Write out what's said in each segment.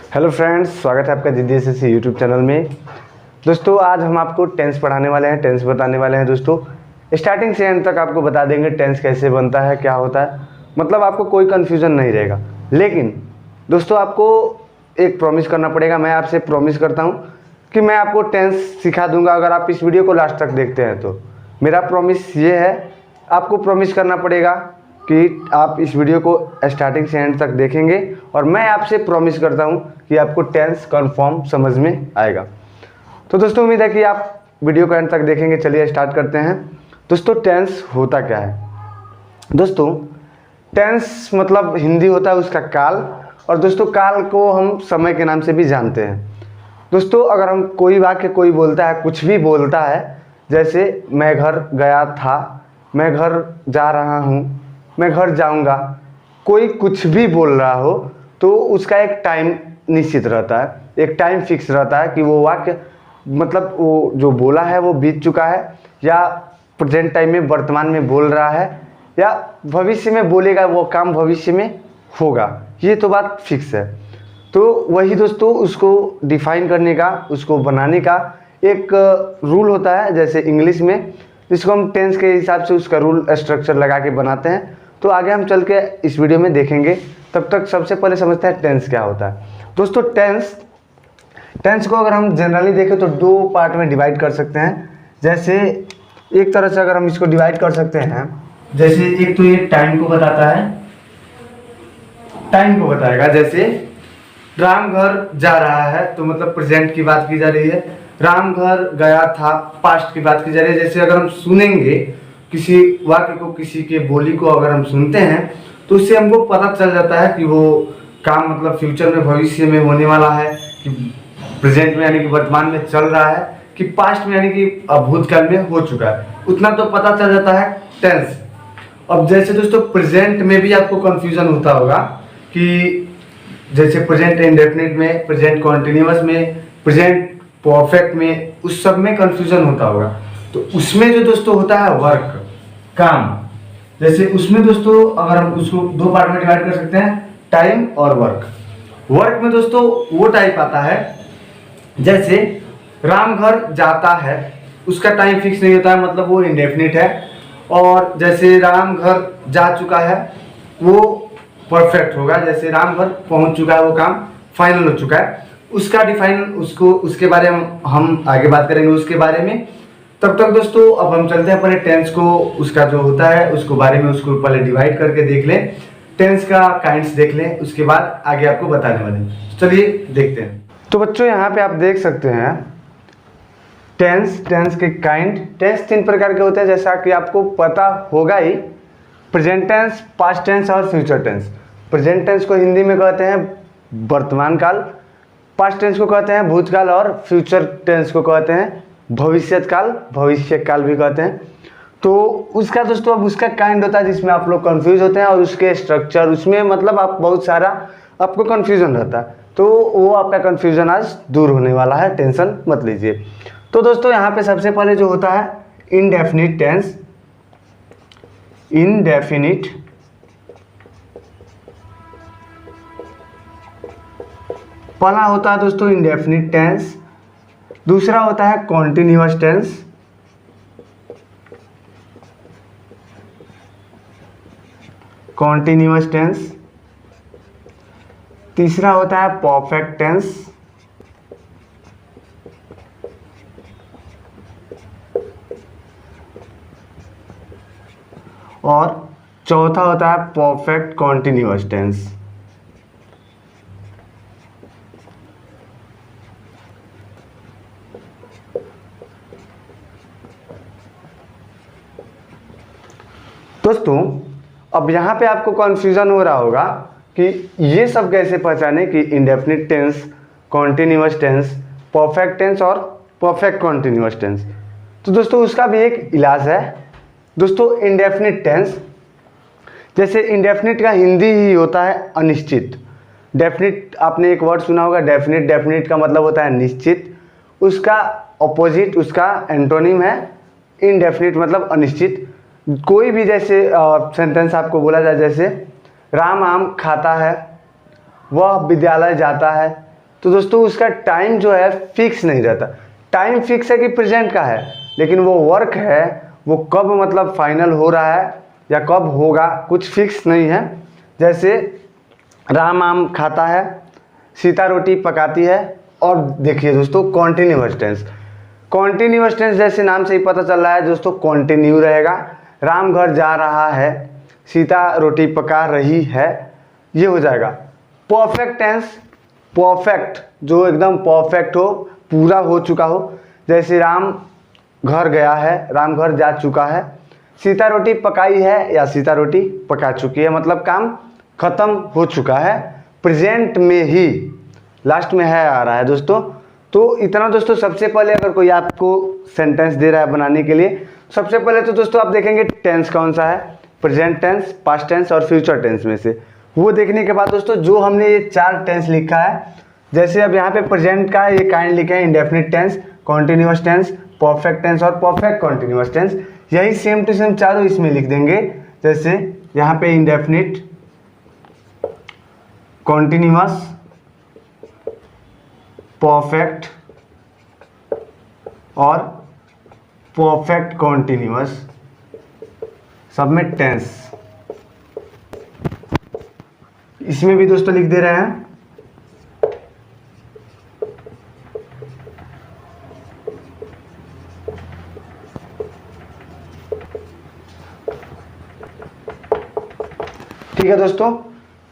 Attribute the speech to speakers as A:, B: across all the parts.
A: Hello friends, स्वागत है आपका जीडीएसएससी यूट्यूब चैनल में। दोस्तों आज हम आपको टेंस पढ़ाने वाले हैं, टेंस बताने वाले हैं। दोस्तों स्टार्टिंग से एंड तक आपको बता देंगे टेंस कैसे बनता है, क्या होता है, मतलब आपको कोई कन्फ्यूज़न नहीं रहेगा। लेकिन दोस्तों आपको एक प्रॉमिस करना पड़ेगा। मैं आपसे प्रॉमिस करता हूँ कि मैं आपको टेंस सिखा दूंगा अगर आप इस वीडियो को लास्ट तक देखते हैं तो। मेरा प्रॉमिस ये है, आपको प्रॉमिस करना पड़ेगा कि आप इस वीडियो को स्टार्टिंग से एंड तक देखेंगे और मैं आपसे प्रॉमिस करता हूं कि आपको टेंस कंफर्म समझ में आएगा। तो दोस्तों उम्मीद है कि आप वीडियो को एंड तक देखेंगे। चलिए स्टार्ट करते हैं। दोस्तों टेंस होता क्या है? दोस्तों टेंस मतलब हिंदी होता है उसका काल, और दोस्तों काल को हम समय के नाम से भी जानते हैं। दोस्तों अगर हम कोई वाक्य कोई बोलता है, कुछ भी बोलता है, जैसे मैं घर गया था, मैं घर जा रहा हूँ, मैं घर जाऊंगा, कोई कुछ भी बोल रहा हो तो उसका एक टाइम निश्चित रहता है, एक टाइम फिक्स रहता है कि वो वाक्य मतलब वो जो बोला है वो बीत चुका है, या प्रेजेंट टाइम में वर्तमान में बोल रहा है, या भविष्य में बोलेगा, वो काम भविष्य में होगा। ये तो बात फिक्स है। तो वही दोस्तों उसको डिफाइन करने का, उसको बनाने का एक रूल होता है, जैसे इंग्लिश में, जिसको हम टेंस के हिसाब से उसका रूल स्ट्रक्चर लगा के बनाते हैं। तो आगे हम चल के इस वीडियो में देखेंगे। तब तक सबसे पहले समझते हैं टेंस क्या होता है। दोस्तों टेंस को अगर हम जनरली देखें तो दो पार्ट में डिवाइड कर सकते हैं। जैसे एक तरह से अगर हम इसको डिवाइड कर सकते हैं, जैसे एक तो ये टाइम को बताता है, टाइम को बताएगा। जैसे राम घर जा रहा है तो मतलब प्रेजेंट की बात की जा रही है, राम घर गया था पास्ट की बात की जा रही है। जैसे अगर हम सुनेंगे किसी वाक्य को, किसी के बोली को अगर हम सुनते हैं तो उससे हमको पता चल जाता है कि वो काम मतलब फ्यूचर में, भविष्य में होने वाला है, कि प्रेजेंट में यानी कि वर्तमान में चल रहा है, कि पास्ट में यानी कि भूतकाल में हो चुका है। उतना तो पता चल जाता है टेंस। अब जैसे दोस्तों प्रेजेंट में भी आपको कंफ्यूजन होता होगा कि जैसे प्रेजेंट इंडेफिनिट में, प्रेजेंट कॉन्टिन्यूअस में, प्रेजेंट परफेक्ट में, उस सब में कंफ्यूजन होता होगा। तो उसमें जो दोस्तों होता है वर्क, काम, जैसे उसमें दोस्तों अगर हम उसको दो पार्ट में डिवाइड कर सकते हैं, टाइम और वर्क। वर्क में दोस्तों वो टाइप आता है, जैसे राम घर जाता है, उसका टाइम फिक्स नहीं होता है, मतलब वो इंडेफिनिट है। और जैसे राम घर जा चुका है, वो परफेक्ट होगा। जैसे राम घर पहुंच चुका है, वो काम फाइनल हो चुका है। उसका डिफाइन उसको, उसके बारे में हम आगे बात करेंगे उसके बारे में। तब तक दोस्तों अब हम चलते हैं पहले टेंस को, उसका जो होता है उसको बारे में, उसको पहले डिवाइड करके देख लें, टेंस का काइंड्स देख लें, उसके बाद आगे आपको बताने वाले हैं। चलिए देखते हैं। तो बच्चों यहाँ पे आप देख सकते हैं टेंस के काइंड। टेंस तीन प्रकार के होते हैं, जैसा कि आपको पता होगा ही। प्रेजेंट टेंस, पास्ट टेंस और फ्यूचर टेंस। प्रेजेंट टेंस को हिंदी में कहते हैं वर्तमान काल, पास्ट टेंस को कहते हैं भूतकाल, और फ्यूचर टेंस को कहते हैं भविष्यत काल, भविष्य काल भी कहते हैं। तो उसका दोस्तों अब उसका काइंड होता है जिसमें आप लोग कंफ्यूज होते हैं, और उसके स्ट्रक्चर, उसमें मतलब आप बहुत सारा आपको कंफ्यूजन रहता है। तो वो आपका कंफ्यूजन आज दूर होने वाला है, टेंशन मत लीजिए। तो दोस्तों यहाँ पे सबसे पहले जो होता है इनडेफिनिट टेंस। इनडेफिनिट पहला होता है दोस्तों इनडेफिनिट टेंस। दूसरा होता है कॉन्टिन्यूअस टेंस। Continuous tense. तीसरा होता है परफेक्ट टेंस। और चौथा होता है परफेक्ट कॉन्टिन्यूअस टेंस। दोस्तों अब यहाँ पे आपको कंफ्यूजन हो रहा होगा कि ये सब कैसे पहचाने कि indefinite tense, continuous tense, perfect tense और परफेक्ट कॉन्टिन्यूअस टेंस। तो दोस्तों उसका भी एक इलाज है। दोस्तों इंडेफिनिट टेंस, जैसे इंडेफिनिट का हिंदी ही होता है अनिश्चित। डेफिनिट आपने एक वर्ड सुना होगा डेफिनिट, डेफिनिट का मतलब होता है निश्चित। उसका ऑपोजिट, उसका एंटोनिम है इनडेफिनिट, मतलब अनिश्चित। कोई भी जैसे सेंटेंस आपको बोला जाए, जैसे राम आम खाता है, वह विद्यालय जाता है, तो दोस्तों उसका टाइम जो है फिक्स नहीं रहता। टाइम फिक्स है कि प्रेजेंट का है, लेकिन वो वर्क है वो कब मतलब फाइनल हो रहा है या कब होगा कुछ फिक्स नहीं है। जैसे राम आम खाता है, सीता रोटी पकाती है। और देखिए दोस्तों कॉन्टिन्यूअस टेंस, कॉन्टिन्यूअस टेंस जैसे नाम से ही पता चल रहा है दोस्तों कॉन्टिन्यू रहेगा। राम घर जा रहा है, सीता रोटी पका रही है, ये हो जाएगा। परफेक्ट टेंस, परफेक्ट जो एकदम परफेक्ट हो, पूरा हो चुका हो। जैसे राम घर गया है, राम घर जा चुका है। सीता रोटी पकाई है या सीता रोटी पका चुकी है, मतलब काम खत्म हो चुका है। प्रेजेंट में ही लास्ट में है आ रहा है दोस्तों। तो इतना दोस्तों। सबसे पहले अगर कोई आपको सेंटेंस दे रहा है बनाने के लिए, सबसे पहले तो दोस्तों आप देखेंगे टेंस कौन सा है, प्रेजेंट टेंस, पास्ट टेंस और फ्यूचर टेंस में से। वो देखने के बाद दोस्तों जो हमने ये 4 टेंस लिखा है, जैसे अब यहाँ पे प्रेजेंट का ये काइंड लिखे हैं indefinite tense, continuous tense, perfect tense और परफेक्ट कॉन्टिन्यूअस टेंस, यही सेम टू सेम चारों इसमें लिख देंगे। जैसे यहाँ पे इंडेफिनिट, कॉन्टिन्यूअस, परफेक्ट और परफेक्ट कॉन्टिन्यूअस, सब में टेंस इसमें भी दोस्तों लिख दे रहे हैं। ठीक है दोस्तों।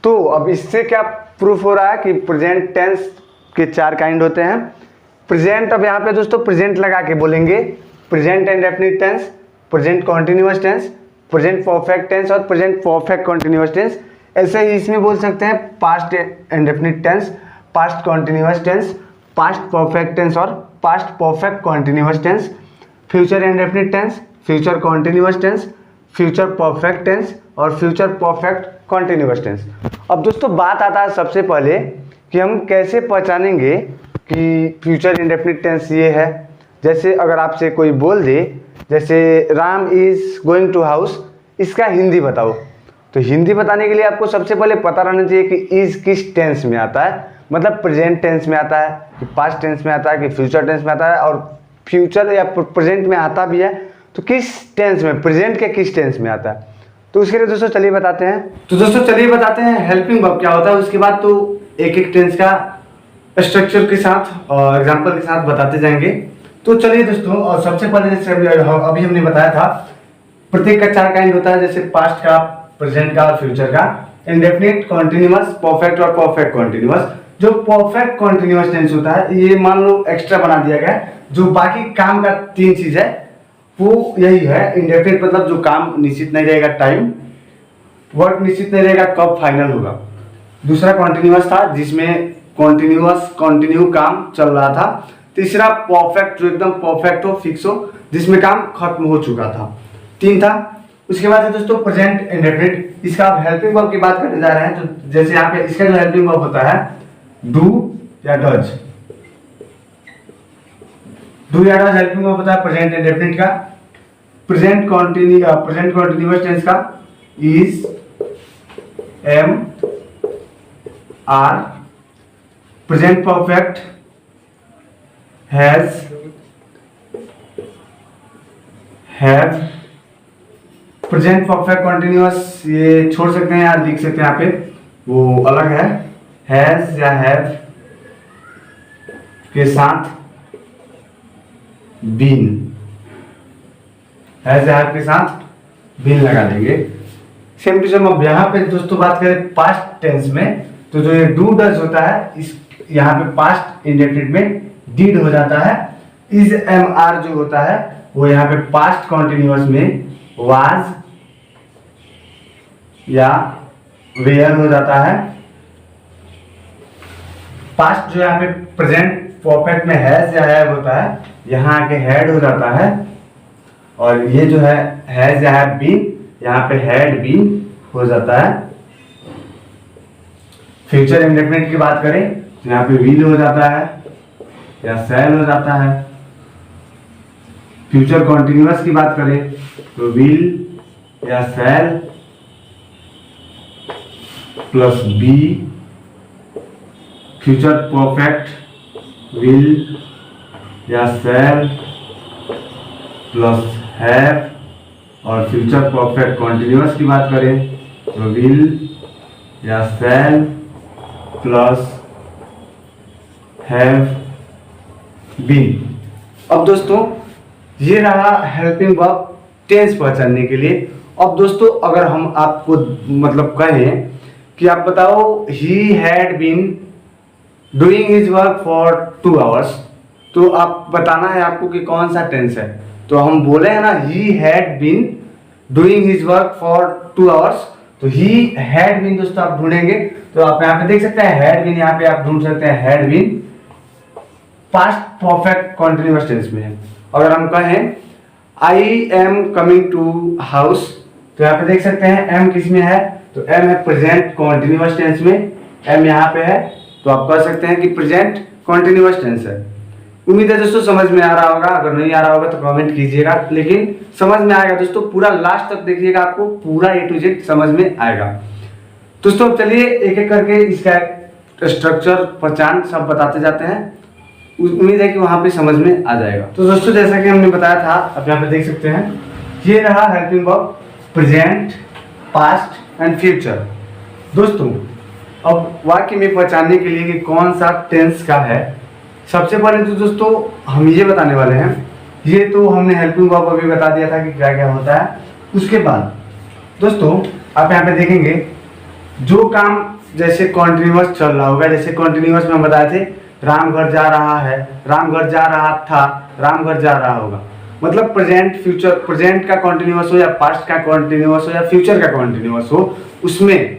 A: तो अब इससे क्या प्रूफ हो रहा है कि प्रेजेंट टेंस के 4 काइंड होते हैं। प्रेजेंट, अब यहाँ पे दोस्तों प्रेजेंट लगा के बोलेंगे, present indefinite tense, present continuous tense, present perfect tense और प्रेजेंट परफेक्ट कॉन्टिन्यूअस टेंस। ऐसे ही इसमें बोल सकते हैं past indefinite tense, past continuous tense, past perfect tense और past perfect continuous tense, future indefinite tense, future continuous tense, future perfect tense और future perfect continuous tense. अब दोस्तों बात आता है सबसे पहले कि हम कैसे पहचानेंगे कि फ्यूचर इंडेफिनिट टेंस ये है। जैसे अगर आपसे कोई बोल दे, जैसे Ram is going to house, इसका हिंदी बताओ, तो हिंदी बताने के लिए आपको सबसे पहले पता रहना चाहिए कि इज किस टेंस में आता है, मतलब प्रेजेंट टेंस में आता है कि पास्ट टेंस में आता है कि फ्यूचर टेंस में आता है, और फ्यूचर या प्रेजेंट में आता भी है तो किस टेंस में, प्रेजेंट के किस टेंस में आता है। तो उसके लिए दोस्तों चलिए बताते हैं। तो दोस्तों चलिए बताते हैं हेल्पिंग वर्ब क्या होता है। उसके बाद तो एक एक टेंस का स्ट्रक्चर के साथ और एग्जांपल के साथ बताते जाएंगे। तो चलिए दोस्तों, और सबसे पहले जैसे अभी हमने बताया था प्रत्येक का 4 काइंड होता है, जैसे पास्ट का, प्रेजेंट का और फ्यूचर का। इंडेफिनिट, कॉन्टिन्यूअस, परफेक्ट और परफेक्ट कॉन्टिन्यूअस। जो परफेक्ट कॉन्टिन्यूअस टेंस होता है, ये मान लो एक्स्ट्रा बना दिया गया है, जो बाकी काम का 3 चीज है वो यही है। इंडेफिनिट मतलब जो काम निश्चित नहीं रहेगा, टाइम, वर्क निश्चित नहीं रहेगा कब फाइनल होगा। दूसरा कॉन्टिन्यूअस था जिसमें कंटिन्यू काम चल रहा था। तीसरा परफेक्ट, जो एकदम परफेक्ट हो, फिक्स हो, जिसमें काम खत्म हो चुका था। 3 था। उसके बाद है दोस्तों प्रेजेंट इंडेफिनिट। इसका आप हेल्पिंग वर्ब की बात करने जा रहे हैं, तो जैसे यहाँ पे इसका जो हेल्पिंग वर्ब होता है डू या डज, डू या डज हेल्पिंग वर्ब होता है प्रेजेंट इंडेफिनिट का। प्रेजेंट कॉन्टिन्यूअस टेंस का is, am, are. Present perfect has, have. Present perfect continuous ये छोड़ सकते हैं या लिख सकते हैं, यहाँ पे वो अलग है। हैज या हैव के साथ बीन, हैज या हैव के साथ बीन लगा देंगे। Same to same. अब यहाँ पे दोस्तों बात करें पास्ट टेंस में, तो जो ये डू डज होता है, इस यहाँ पे पास्ट इंडेफिनिट में डिड हो जाता है। इज, एम, आर जो होता है वो यहाँ पे पास्ट कॉन्टिन्यूअस में वाज या वेयर हो जाता है। पास्ट जो यहाँ पे प्रेजेंट परफेक्ट में हैज या हैव होता है, यहाँ आके हैड हो जाता है। और ये जो है हैज या हैव बीन, यहाँ पे हैड बीन हो जाता है। फ्यूचर इंडेफिनिट की बात करें तो यहाँ पे विल हो जाता है या शैल हो जाता है। फ्यूचर कॉन्टिन्यूअस की बात करें तो विल या शैल plus B future perfect will या शैल प्लस हैव, और फ्यूचर परफेक्ट कॉन्टिन्यूअस की बात करें तो विल या शैल प्लस हैव बीन। अब दोस्तों ये रहा हेल्पिंग वर्ब टेंस पहचानने के लिए। अब दोस्तों अगर हम आपको मतलब कहें कि आप बताओ he had been doing his work for 2 hours, तो आप बताना है आपको कि कौन सा टेंस है। तो हम बोले हैं ना he had been doing his work for 2 hours, तो ही हैड बीन दोस्तों आप ढूंढेंगे तो आप यहाँ पे देख सकते हैं हैड बीन, यहाँ पे आप ढूंढ सकते हैं had been past perfect continuous tense में है। अगर हम कहें I am coming to house, तो यहाँ पे देख सकते हैं एम किस में है, तो एम है प्रेजेंट कॉन्टिन्यूअस टेंस में, एम यहाँ पे है, तो आप कह सकते हैं कि प्रेजेंट कॉन्टिन्यूअस टेंस है। उम्मीद है दोस्तों समझ में आ रहा होगा, अगर नहीं आ रहा होगा तो कमेंट कीजिएगा, लेकिन समझ में आएगा दोस्तों, पूरा लास्ट तक देखिएगा, आपको पूरा ए टू जेड समझ में आएगा। दोस्तों चलिए एक एक करके इसका स्ट्रक्चर पहचान सब बताते जाते हैं, उम्मीद है कि वहां पे समझ में आ जाएगा। तो दोस्तों जैसा कि हमने बताया था, आप यहाँ पे देख सकते हैं ये रहा helping verb present, past and future. दोस्तों अब वाक्य में पहचानने के लिए कि कौन सा टेंस का है, सबसे पहले तो दोस्तों हम ये बताने वाले हैं, ये तो हमने हेल्पिंग वर्ब अभी बता दिया था कि क्या क्या होता है। उसके बाद दोस्तों आप यहाँ पे देखेंगे जो काम जैसे कॉन्टिन्यूअस चल रहा होगा, जैसे कॉन्टिन्यूअस में हम बताए थे राम घर जा रहा है, राम घर जा रहा था, राम घर जा रहा होगा, मतलब प्रेजेंट फ्यूचर, प्रेजेंट का कॉन्टिन्यूअस हो या पास्ट का कॉन्टिन्यूअस हो या फ्यूचर का कॉन्टिन्यूअस हो, उसमें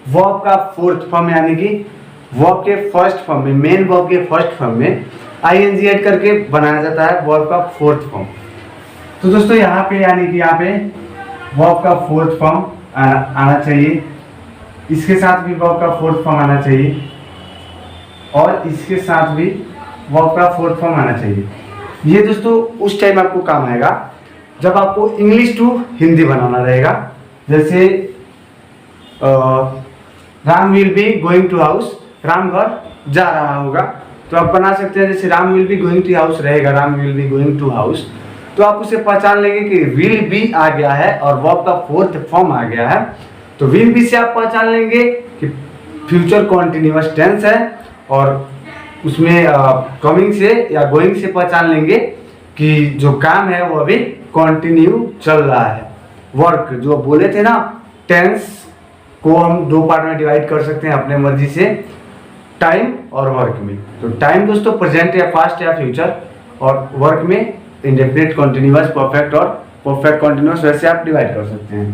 A: वर्ब का फोर्थ फॉर्म यानी कि वर्ब के फर्स्ट फॉर्म में, मेन वर्ब के फर्स्ट फॉर्म में आईएनजी ऐड करके बनाया जाता है वर्ब का फोर्थ फॉर्म। तो दोस्तों यहाँ पे यानी कि यहाँ पे वर्ब का फोर्थ फॉर्म आना चाहिए, इसके साथ भी वर्ब का फोर्थ फॉर्म आना चाहिए, और इसके साथ भी वर्ब का फोर्थ फॉर्म आना चाहिए। ये दोस्तों उस टाइम आपको काम आएगा जब आपको इंग्लिश टू हिंदी बनाना रहेगा। जैसे Ram will be going to house, Ram घर जा रहा होगा, तो आप बना सकते हैं जैसे Ram will be going to house रहेगा, Ram will be going to house, तो आप उसे पहचान लेंगे कि विल बी आ गया है और वर्ब का फोर्थ फॉर्म आ गया है। तो विल बी से आप पहचान लेंगे कि फ्यूचर कॉन्टिन्यूअस टेंस है, और उसमें कमिंग से या गोइंग से पहचान लेंगे कि जो काम है वो अभी कंटिन्यू चल रहा है। वर्क जो बोले थे ना, टेंस को हम 2 पार्ट में डिवाइड कर सकते हैं अपने मर्जी से, टाइम और वर्क में। तो टाइम दोस्तों प्रेजेंट या पास्ट या फ्यूचर, और वर्क में इंडेफिनिट कॉन्टिन्यूअस, परफेक्ट और परफेक्ट कॉन्टिन्यूअस, वैसे आप डिवाइड कर सकते हैं।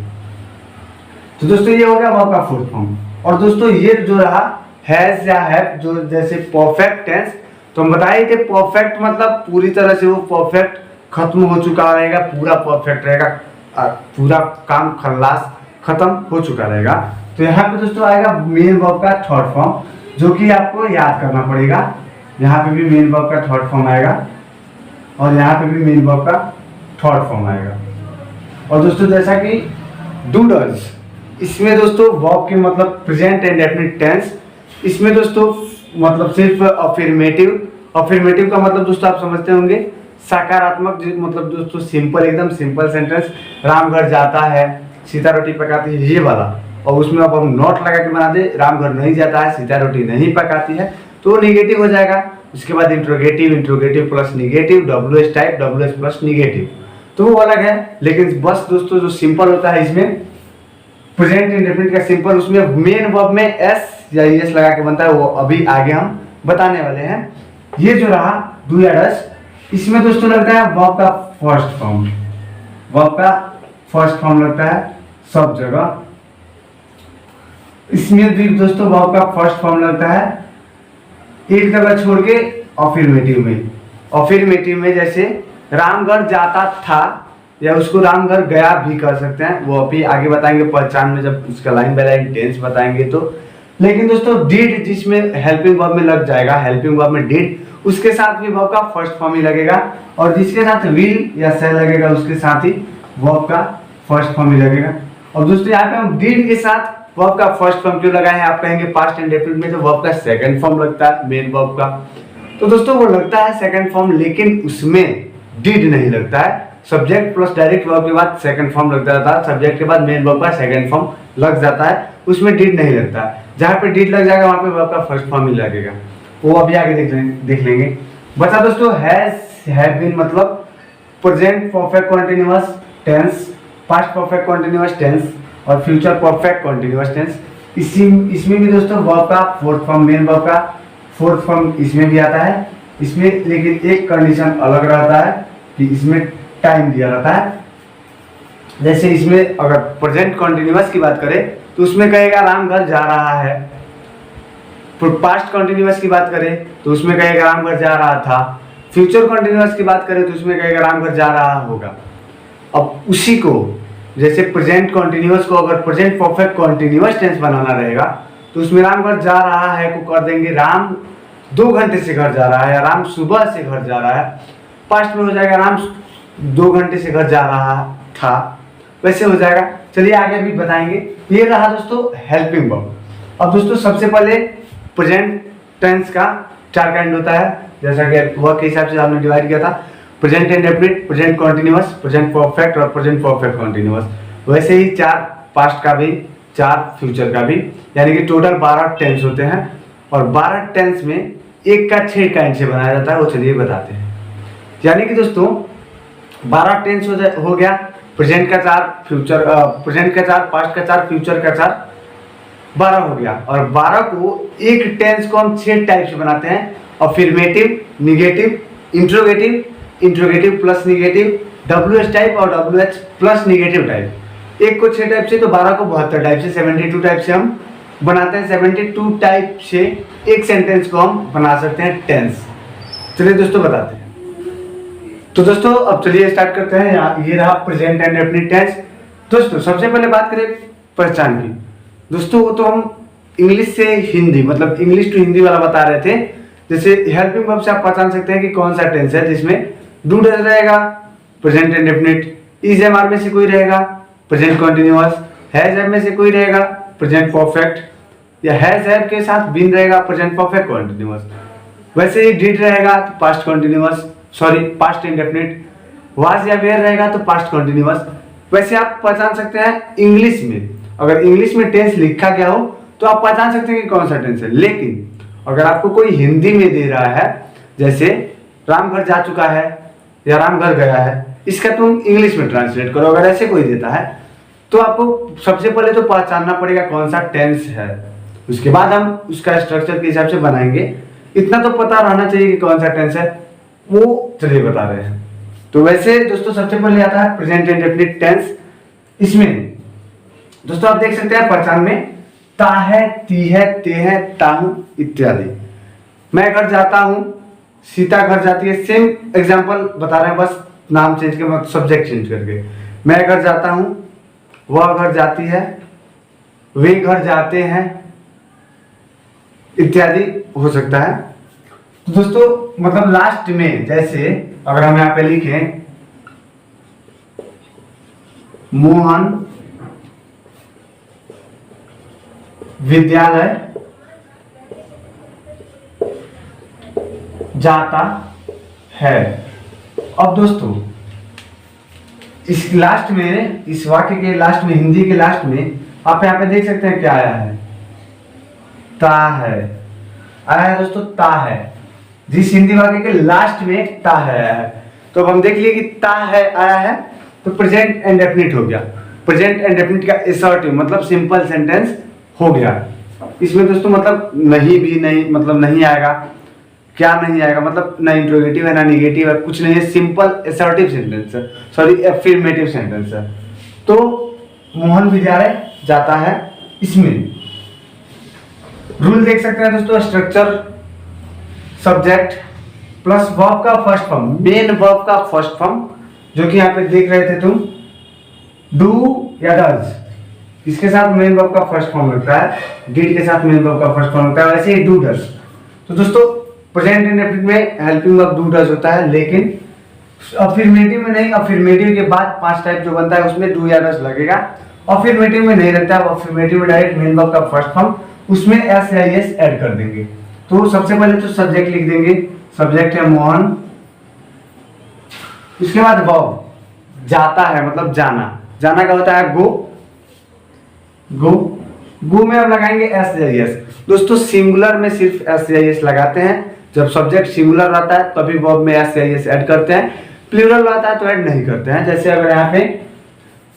A: तो दोस्तों ये हो गया वर्ब का फुल फॉर्म। और दोस्तों ये जो रहा हैज या हैव, जो जैसे परफेक्ट टेंस, तो हम बताए थे परफेक्ट मतलब पूरी तरह से वो परफेक्ट खत्म हो चुका रहेगा, पूरा परफेक्ट रहेगा, पूरा काम खल्लास खत्म हो चुका रहेगा। तो यहाँ पे दोस्तों आएगा मेन वर्ब का थर्ड फॉर्म, जो कि आपको याद करना पड़ेगा। यहाँ पे भी मेन वर्ब का थर्ड फॉर्म आएगा, और यहाँ पे भी मेन वर्ब का थर्ड फॉर्म आएगा। और दोस्तों जैसा कि डू डज, इसमें दोस्तों वर्ब के मतलब प्रेजेंट इंडेफिनिट टेंस, इसमें दोस्तों मतलब सिर्फ अफर्मेटिव, अफर्मेटिव का मतलब दोस्तों आप समझते होंगे सकारात्मक, मतलब दोस्तों सिंपल, एकदम सिंपल सेंटेंस, राम घर जाता है, सीता रोटी पकाती है, ये वाला, और उसमें अब हम नोट लगा के बना दे राम घर नहीं जाता है, सीता रोटी नहीं पकाती है, तो निगेटिव हो जाएगा। उसके बाद interrogative, interrogative plus negative, WH type, WH plus negative, तो वो अलग है। लेकिन बस दोस्तों जो सिंपल होता है इसमें प्रेजेंट इंडेफिनिट का सिंपल, उसमें मेन वर्ब में एस या एस लगा के बनता है, वो अभी आगे हम बताने वाले हैं। ये जो रहा डू या डज, इसमें दोस्तों लगता है वर्ब का फर्स्ट फॉर्म, वर्ब का फर्स्ट फॉर्म लगता है सब जगह। इसमें भी दोस्तों वर्ब का फर्स्ट फॉर्म लगता है एक जगह छोड़ के अफर्मेटिव में। अफर्मेटिव में जैसे रामगढ़ जाता था, या उसको रामगढ़ गया भी कर सकते हैं, वो अभी आगे बताएंगे पहचान में, जब उसका लाइन बाय लाइन टेंस बताएंगे तो। लेकिन दोस्तों डिड जिसमें हेल्पिंग वर्ब में लग जाएगा, हेल्पिंग वर्ब में डिड, उसके साथ भी वर्ब का फर्स्ट फॉर्म ही लगेगा, और जिसके साथ विल या शैल लगेगा उसके साथ ही वर्ब का फर्स्ट फॉर्म ही लगेगा। और दोस्तों यहाँ पे हम डिड के साथ वर्ब का फर्स्ट फॉर्म क्यों लगाए हैं? आप कहेंगे पास्ट इंडेफिनिट में तो वर्ब का सेकंड फॉर्म लगता है मेन वर्ब का। तो दोस्तों वो लगता है सेकंड फॉर्म, लेकिन उसमें डिड नहीं लगता है। सब्जेक्ट प्लस डायरेक्ट वर्ब के बाद सेकंड फॉर्म लग जाता है, सब्जेक्ट के बाद मेन वर्ब का सेकंड फॉर्म लग जाता है, उसमें डिड नहीं लगता है। जहां पे डिड लग जाएगा वहां पे वर्ब का फर्स्ट फॉर्म ही लगेगा, वो अभी आगे देख लेंगे। बचा दोस्तों हैज, हैव बीन मतलब present perfect continuous tense, past perfect continuous tense और फ्यूचर परफेक्ट कंटीन्यूअस टेंस। इसमें भी दोस्तों वर्ब का फोर्थ फॉर्म, मेन वर्ब का फोर्थ फॉर्म इसमें भी आता है। इसमें लेकिन एक कंडीशन अलग रहता है कि इसमें टाइम दिया रहता है। जैसे इसमें अगर प्रेजेंट कंटीन्यूअस की बात करें तो उसमें कहेगा राम घर जा रहा है। पास्ट कंटीन्यूअस की बात करें तो उसमें कहेगा राम घर जा रहा था। फ्यूचर कंटीन्यूअस की बात करें तो उसमें कहेगा राम घर जा रहा होगा। अब उसी को जैसे प्रेजेंट कंटीन्यूअस को अगर प्रेजेंट परफेक्ट कंटीन्यूअस टेंस बनाना रहेगा तो उसमें राम घर जा रहा है को कर देंगे राम 2 घंटे से घर जा रहा है, या राम सुबह से घर जा रहा है। पास्ट में हो जाएगा राम 2 घंटे से घर जा रहा था, वैसे हो जाएगा। चलिए आगे भी बताएंगे। ये रहा दोस्तों हेल्पिंग वर्ब। अब दोस्तों सबसे पहले प्रेजेंट टेंस का 4 काइंड होता है, जैसा कि वर्ब के हिसाब से हमने डिवाइड किया था। Present indefinite, present continuous, present perfect और प्रेजेंट परफेक्ट कंटीन्यूअस। वैसे ही 4 पास्ट का भी, 4 फ्यूचर का भी, यानी कि टोटल 12 टेंस होते हैं। और 12 टेंस में एक का 6 काइंड से बनाया जाता है, वो चलिए बताते हैं। यानी कि दोस्तों 12 टेंस हो गया, प्रेजेंट का 4, फ्यूचर प्रेजेंट का 4, पास्ट का 4, फ्यूचर का 4, 12 हो गया। और 12 को एक टेंस को हम 6 टाइप से बनाते हैं, affirmative, negative, interrogative, interrogative plus negative, WH type और WH प्लस निगेटिव टाइप। एक को 6 टाइप से तो 12 को 72 टाइप से, 72 टाइप से हम बनाते हैं। 72 टाइप से एक सेंटेंस को हम बना सकते हैं टेंस। चलिए दोस्तों बताते हैं। तो दोस्तों अब चलिए स्टार्ट करते हैं। ये रहा प्रेजेंट एंड डेफिनिट टेंस। दोस्तों सबसे पहले बात करें पहचान की। दोस्तों वो तो हम इंग्लिश से हिंदी, मतलब इंग्लिश टू हिंदी वाला बता रहे थे। जैसे हेल्पिंग वर्ब से आप पहचान सकते हैं कि कौन सा टेंस है जिसमें डू डज रहेगा, present and definite, is am are में से कोई रहेगा, प्रेजेंट कंटीन्यूअस, हैज हैव में से कोई रहेगा, प्रेजेंट परफेक्ट, या हैज हैव के साथ बीन रहेगा, प्रेजेंट परफेक्ट कंटीन्यूअस। वैसे ही डिड रहेगा तो past continuous, sorry past indefinite, was या वेयर रहेगा तो पास्ट कंटीन्यूअस। वैसे आप पहचान सकते हैं इंग्लिश में, अगर इंग्लिश में टेंस लिखा गया हो तो आप पहचान सकते हैं कि कौन सा टेंस है। लेकिन अगर आपको कोई हिंदी में दे रहा है, जैसे राम घर जा चुका है या राम घर गया है, इसका तुम इंग्लिश में ट्रांसलेट करो, अगर ऐसे कोई देता है तो आपको सबसे पहले तो पहचानना पड़ेगा कौन सा टेंस है, उसके बाद हम उसका स्ट्रक्चर के हिसाब से बनाएंगे। इतना तो पता रहना चाहिए कि कौन सा टेंस है, वो चलिए बता रहे हैं। तो वैसे दोस्तों सबसे पहले आता है प्रेजेंट इंडेफिनिट टेंस। इसमें दोस्तों आप देख सकते हैं पहचान में ता है, ती है, ते है, ता हूं इत्यादि। मैं घर जाता हूं, सीता घर जाती है, सेम एग्जांपल बता रहे हैं, बस नाम चेंज के मतलब सब्जेक्ट चेंज करके। मैं घर जाता हूं, वह घर जाती है, वे घर जाते हैं इत्यादि हो सकता है। तो दोस्तों मतलब लास्ट में जैसे अगर हम यहां पे लिखें मोहन विद्यालय जाता है। अब दोस्तों इस लास्ट में, इस वाक्य के लास्ट में, हिंदी के लास्ट में आप यहाँ पे देख सकते हैं क्या आया है, ता है आया है दोस्तों, ता है। जिस हिंदी वाक्य के लास्ट में ता है आया है, तो अब हम देख लिए कि ता है आया है तो प्रेजेंट इंडेफिनिट हो गया। प्रेजेंट इंडेफिनिट का असर्टिव मतलब सिंपल सेंटेंस हो गया। इसमें दोस्तों मतलब नहीं भी नहीं, मतलब नहीं आएगा, क्या नहीं आएगा, मतलब ना इंट्रोगेटिव है ना निगेटिव है, कुछ नहीं है, सिंपल असर्टिव सेंटेंस है, सॉरी अफर्मेटिव सेंटेंस है। तो मोहन विद्यालय जाता है, इसमें रूल देख सकते हैं दोस्तों, स्ट्रक्चर सब्जेक्ट प्लस वर्ब का फर्स्ट फॉर्म, मेन वर्ब का फर्स्ट फॉर्म, जो कि यहाँ पे देख रहे थे तुम, डू या डज, इसके साथ मेन वर्ब का फर्स्ट फॉर्म लगता है, डिड के साथ मेन वर्ब का फर्स्ट फॉर्म लगता है, वैसे ही डू डज। तो दोस्तों प्रेजेंट इंडेफिनिट में हेल्पिंग वर्ब डू डज होता है, लेकिन अफर्मेटिव में नहीं, अफर्मेटिव के बाद 5 टाइप जो बनता है उसमें डू या डज लगेगा। अफर्मेटिव में नहीं रहता है, अफर्मेटिव में डायरेक्ट मेन वर्ब का फर्स्ट फॉर्म, उसमें एस या एस ऐड कर देंगे। तो सबसे पहले तो सब्जेक्ट लिख देंगे, सब्जेक्ट है मोहन, उसके बाद वर्ब जाता है मतलब जाना, जाना का होता है गो, गो, गो में अब लगाएंगे एस या एस। दोस्तों सिंगुलर में सिर्फ एस या एस लगाते हैं, जब सब्जेक्ट सिंगुलर रहता है तभी वर्ब में एस या एस ऐड करते हैं, प्लूरल रहता है तो ऐड नहीं करते हैं। जैसे अगर यहाँ पे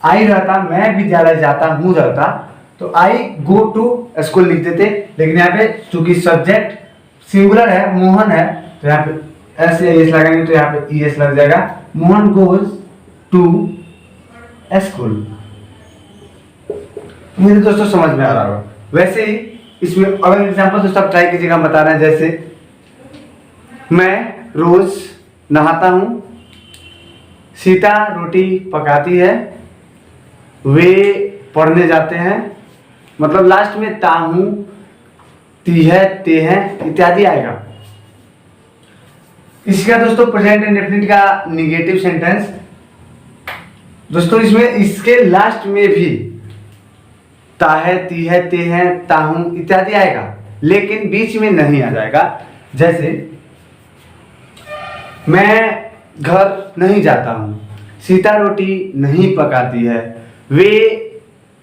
A: आई रहता, मैं विद्यालय जाता हूँ रहता, तो आई गो टू स्कूल लिख देते, लेकिन यहाँ पे चूंकि सब्जेक्ट सिंगुलर है, मोहन है, तो यहाँ पे एस या एस लगाएंगे तो यहाँ पे ई एस लग जाएगा, मोहन गोज टू स्कूल। मुझे दोस्तों समझ में आ रहा होगा। वैसे ही इसमें अगर एग्जांपल दोस्तों आप ट्राई कीजिएगा, बता रहे हैं, जैसे मैं रोज नहाता हूं, सीता रोटी पकाती है, वे पढ़ने जाते हैं, मतलब लास्ट में ता हूं, ती है, ते हैं इत्यादि आएगा। इसका दोस्तों प्रेजेंट इंडेफिनिट का निगेटिव सेंटेंस, दोस्तों इसमें इसके लास्ट में भी ता है, ती है, ते हैं, ताहूं इत्यादि आएगा, लेकिन बीच में नहीं आ जाएगा। जैसे मैं घर नहीं जाता हूं, सीता रोटी नहीं पकाती है, वे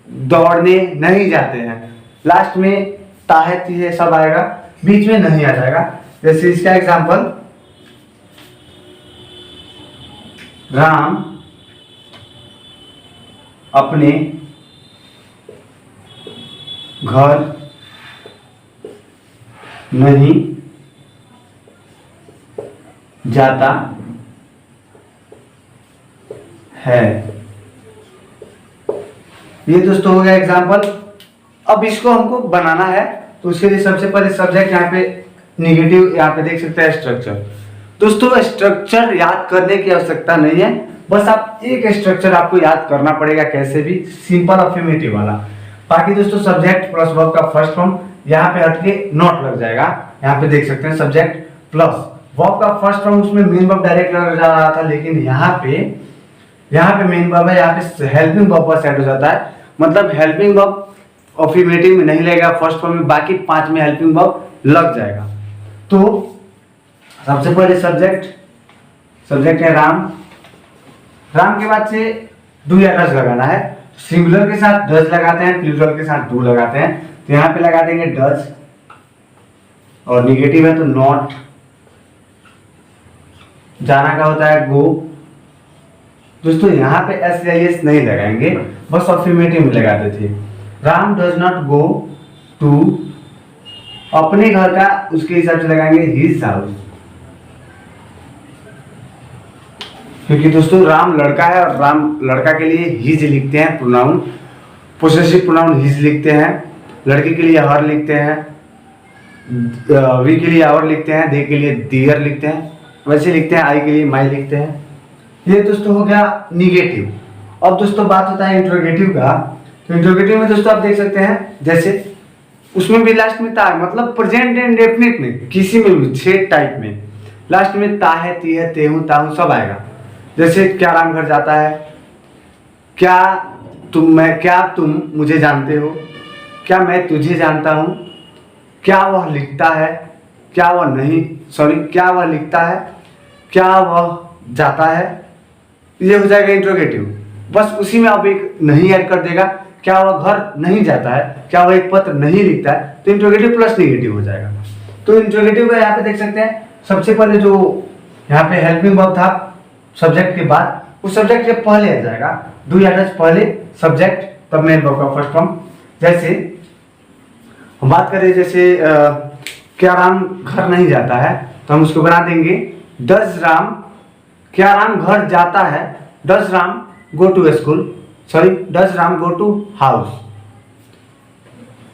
A: दौड़ने नहीं जाते हैं, लास्ट में ता है, ती है सब आएगा, बीच में नहीं आ जाएगा। जैसे इसका एग्जांपल, राम अपने घर नहीं जाता है। ये दोस्तों हो गया एग्जाम्पल। अब इसको हमको बनाना है, तो उसके लिए सबसे पहले सब्जेक्ट यहाँ पे निगेटिव, यहाँ पे देख सकते हैं स्ट्रक्चर। दोस्तों स्ट्रक्चर याद करने की आवश्यकता नहीं है, बस आप एक स्ट्रक्चर आपको याद करना पड़ेगा, कैसे भी, सिंपल अफर्मेटिव वाला। बाकी दोस्तों सब्जेक्ट प्लस वर्ब का फर्स्ट फॉर्म यहाँ पे हटके नॉट लग जाएगा, यहाँ पे देख सकते हैं सब्जेक्ट प्लस वर्ब का फर्स्ट फॉर्म, उसमें मेन वर्ब डायरेक्ट लग जा रहा था, लेकिन यहाँ पे मेन वर्ब है, यहाँ पे हेल्पिंग वर्ब पर सेट हो जाता है, मतलब हेल्पिंग वर्ब अफर्मेटिव में नहीं लगेगा फर्स्ट फॉर्म में, बाकी 5 में हेल्पिंग वर्ब लग जाएगा। तो सबसे पहले सब्जेक्ट है राम, राम के बाद से डू या डज लगाना है, सिंगुलर के साथ डज लगाते हैं, प्लूरल के साथ डू लगाते हैं, तो यहाँ पे लगा देंगे डज, और निगेटिव है तो नॉट, जाना का होता है गो। दोस्तों यहाँ पे एस या एस नहीं लगाएंगे, बस अफर्मेटिव में लगाते थे। Ram does not go to, अपने घर का उसके हिसाब से लगाएंगे हिज हाउस, क्योंकि दोस्तों राम लड़का है और राम लड़का के लिए हिज लिखते हैं प्रोनाउन, पोसेसिव प्रोनाउन हिज लिखते हैं, लड़की के लिए हर लिखते हैं, वी के लिए आवर लिखते हैं, दे के लिए दियर लिखते हैं, वैसे लिखते हैं, आई के लिए माई लिखते हैं। ये दोस्तों हो गया निगेटिव। अब दोस्तों बात होता है इंट्रोगेटिव का, तो इंट्रोगेटिव में दोस्तों आप देख सकते हैं, जैसे उसमें भी लास्ट में ता, मतलब प्रेजेंट इंडेफिनिट में किसी में भी 6 टाइप में लास्ट में ता है, ती है, ते हूं, ता हूं सब आएगा। जैसे क्या राम घर जाता है, क्या तुम मुझे जानते हो, क्या मैं तुझे जानता हूं, क्या वह लिखता है, क्या वह लिखता है, क्या वह जाता है, ये हो जाएगा इंट्रोगेटिव। बस उसी में आप एक नहीं ऐड कर देगा, क्या वह घर नहीं जाता है, क्या वह एक पत्र नहीं लिखता है, तो इंट्रोगेटिव प्लस निगेटिव हो जाएगा। तो इंट्रोगेटिव का यहाँ पे देख सकते हैं, सबसे पहले जो यहाँ पे हेल्पिंग वर्ब था सब्जेक्ट के बाद, उस सब्जेक्ट के पहले आ जाएगा, डू या डज पहले सब्जेक्ट तब मेन वर्ब का फर्स्ट फॉर्म। जैसे हम बात करें, जैसे क्या राम घर नहीं जाता है, तो हम उसको बना देंगे डज राम, क्या राम घर जाता है, does Ram go to school, does Ram go to house.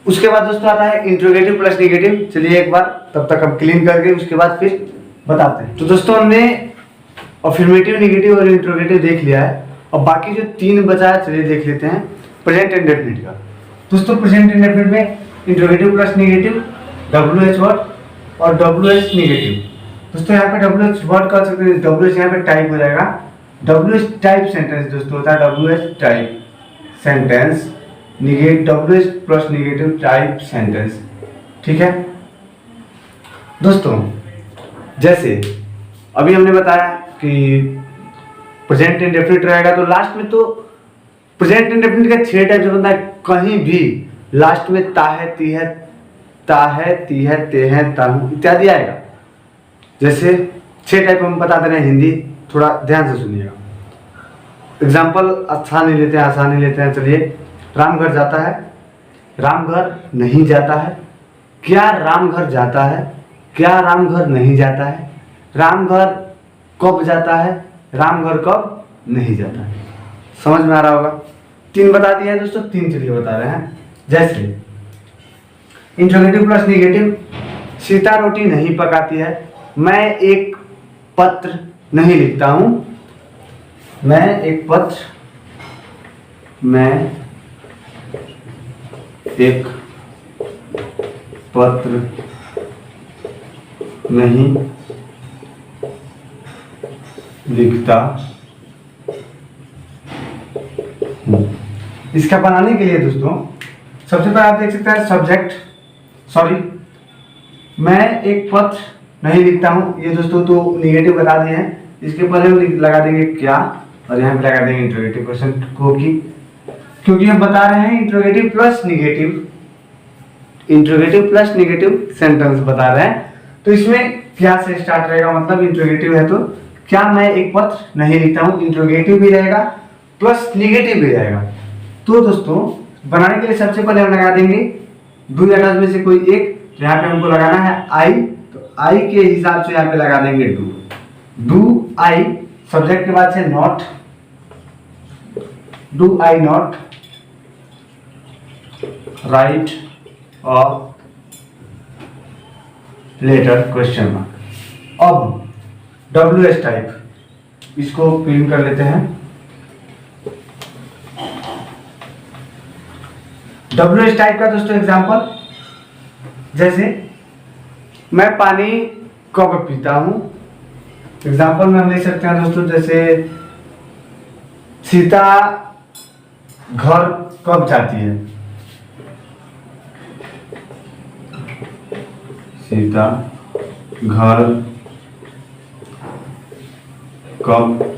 A: उसके बाद दोस्तों आता है इंट्रोगेटिव प्लस निगेटिव। चलिए एक बार तब तक हम क्लीन करके उसके बाद फिर बताते हैं। तो दोस्तों हमने अफर्मेटिव, निगेटिव और इंट्रोगेटिव देख लिया है, और बाकी जो 3 बचा है चलिए देख लेते हैं प्रेजेंट इंडेफिनिट का। दोस्तों प्रेजेंट इंडेफिनिट में interrogative plus negative, WH word और WH निगेटिव। दोस्तों यहाँ पे WH वर्ड कर सकते हैं, WH यहाँ पे टाइप हो जाएगा, WH टाइप सेंटेंस दोस्तों होता है, WH type sentence, WH plus negative type sentence. ठीक है दोस्तों, जैसे अभी हमने बताया कि प्रेजेंट इंडेफिनिट रहेगा, तो लास्ट में तो प्रेजेंट इंडेफिनिट का 6 टाइप से बनता है। कहीं भी लास्ट में ता है, ती है, ते है, ताहू इत्यादि आएगा। जैसे 6 टाइप हम बता दे रहे हैं हिंदी, थोड़ा ध्यान से सुनिएगा। एग्जाम्पल आसानी लेते हैं। चलिए, राम घर जाता है, राम घर नहीं जाता है, क्या राम घर जाता है, क्या राम घर नहीं जाता है, राम घर कब जाता है, राम घर कब नहीं जाता है। समझ में आ रहा होगा। 3 बता दिया है दोस्तों, 3 चलिए बता रहे हैं। जैसे इंट्रोगेटिव प्लस निगेटिव, सीता रोटी नहीं पकाती है, मैं एक पत्र नहीं लिखता हूं, मैं एक पत्र नहीं लिखता हूं। इसका बनाने के लिए दोस्तों सबसे पहले आप देख सकते हैं सब्जेक्ट, मैं एक पत्र नहीं लिखता हूं, ये दोस्तों तो निगेटिव बता दिए हैं। इसके पहले हम लगा देंगे क्या, और यहाँ पे लगा देंगे इंट्रोगेटिव क्वेश्चन को, क्योंकि हम बता रहे हैं इंट्रोगेटिव प्लस निगेटिव सेंटेंस बता रहे हैं। तो इसमें क्या से स्टार्ट रहेगा, मतलब इंट्रोगेटिव है तो क्या मैं एक पत्र नहीं लिखता हूं, इंट्रोगेटिव भी रहेगा प्लस निगेटिव भी रहेगा। तो दोस्तों बनाने के लिए सबसे पहले हम लगा देंगे डू या डज में से कोई एक। तो यहाँ पे हमको लगाना है आई, तो आई के हिसाब से यहाँ पे लगा देंगे डू आई, सब्जेक्ट के बाद से not, do I not right और लेटर क्वेश्चन मार्क। अब WH टाइप, इसको प्रिंट कर लेते हैं। WH टाइप का दोस्तों एग्जांपल, जैसे मैं पानी कब पीता हूं, एग्जांपल में हम ले सकते हैं दोस्तों, जैसे सीता घर कब जाती है, सीता घर कब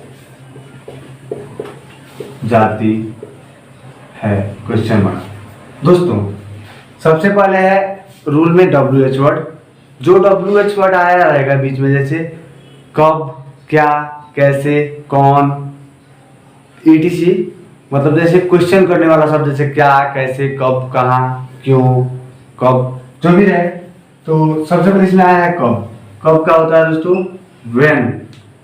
A: जाती है क्वेश्चन मार्क। दोस्तों सबसे पहले है रूल में WH वर्ड, जो WH वर्ड आया रहेगा बीच में, जैसे कब, क्या, कैसे, कौन, etc, मतलब जैसे क्वेश्चन करने वाला शब्द, जैसे क्या, कैसे, कब, कहाँ, क्यों, कब, जो भी रहे। तो सबसे पहले इसमें आया है कब। कब का होता है दोस्तों when,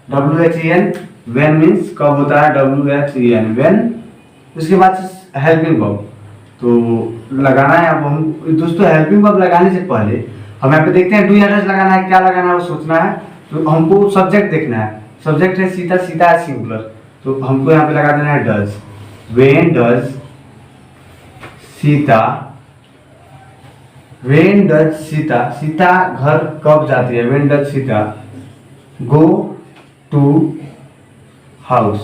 A: WHEN, when मीन्स कब होता है WHEN, when। उसके बाद हेल्पिंग वर्ब, तो लगाना है। अब हम दोस्तों हेल्पिंग वर्ब लगाने से पहले हम यहाँ पे देखते हैं डू या डज लगाना है, क्या लगाना है वो सोचना है। तो हमको सब्जेक्ट देखना है, सब्जेक्ट है सीता, सीता है सिंगुलर, तो हमको यहाँ पे लगा देना है does. when does Sita, Sita घर कब जाती है, when does Sita go to house।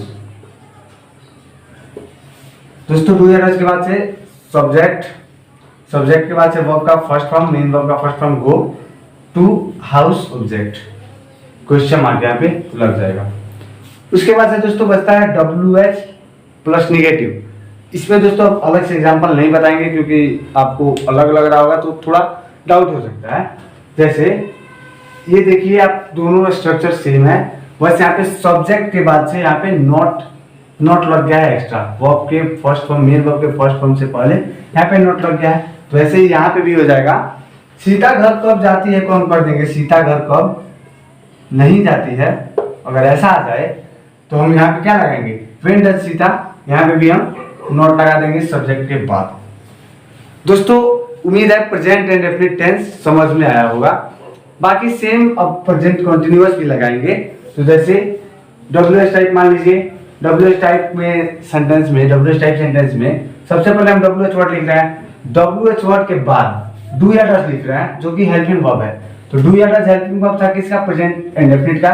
A: दोस्तों डू या डज के बाद से सब्जेक्ट, सब्जेक्ट के बाद से वर्ब का फर्स्ट फॉर्म, मेन वर्ब का first form go, to house object, question mark यहाँ पे लग जाएगा। उसके बाद से दोस्तों बचता है WH प्लस निगेटिव। इसमें दोस्तों अलग से एग्जांपल नहीं बताएंगे क्योंकि आपको अलग लग रहा होगा, तो थोड़ा डाउट हो सकता है। जैसे ये देखिए, आप दोनों स्ट्रक्चर सेम है, बस यहाँ पे सब्जेक्ट के बाद से यहाँ पे नॉट लग गया है एक्स्ट्रा, वर्ब के फर्स्ट फॉर्म, मेन वर्ब के फर्स्ट फॉर्म से पहले यहाँ पे नॉट लग गया है। तो ऐसे ही यहाँ पे भी हो जाएगा। सीता घर कब जाती है को हम कर देंगे सीता घर कब नहीं जाती है। अगर ऐसा आ जाए तो हम यहाँ पे क्या लगाएंगे, व्हेन डज सीता, यहाँ पे भी हम नॉट लगा देंगे सब्जेक्ट के बाद। दोस्तों उम्मीद है प्रेजेंट एंड डेफिनिट टेंस समझ में आया होगा। बाकी सेम अब प्रेजेंट कंटिन्यूअस भी लगाएंगे। तो जैसे WH टाइप मान लीजिए, WH टाइप में सेंटेंस में, WH टाइप सेंटेंस में सबसे पहले हम WH वर्ड लिख रहे हैं, WH वर्ड के बाद डू या डज लिख रहे हैं जो कि हेल्पिंग वर्ब है। तो डू या डज हेल्पिंग वर्ब था किसका, प्रेजेंट एंड डेफिनिट का।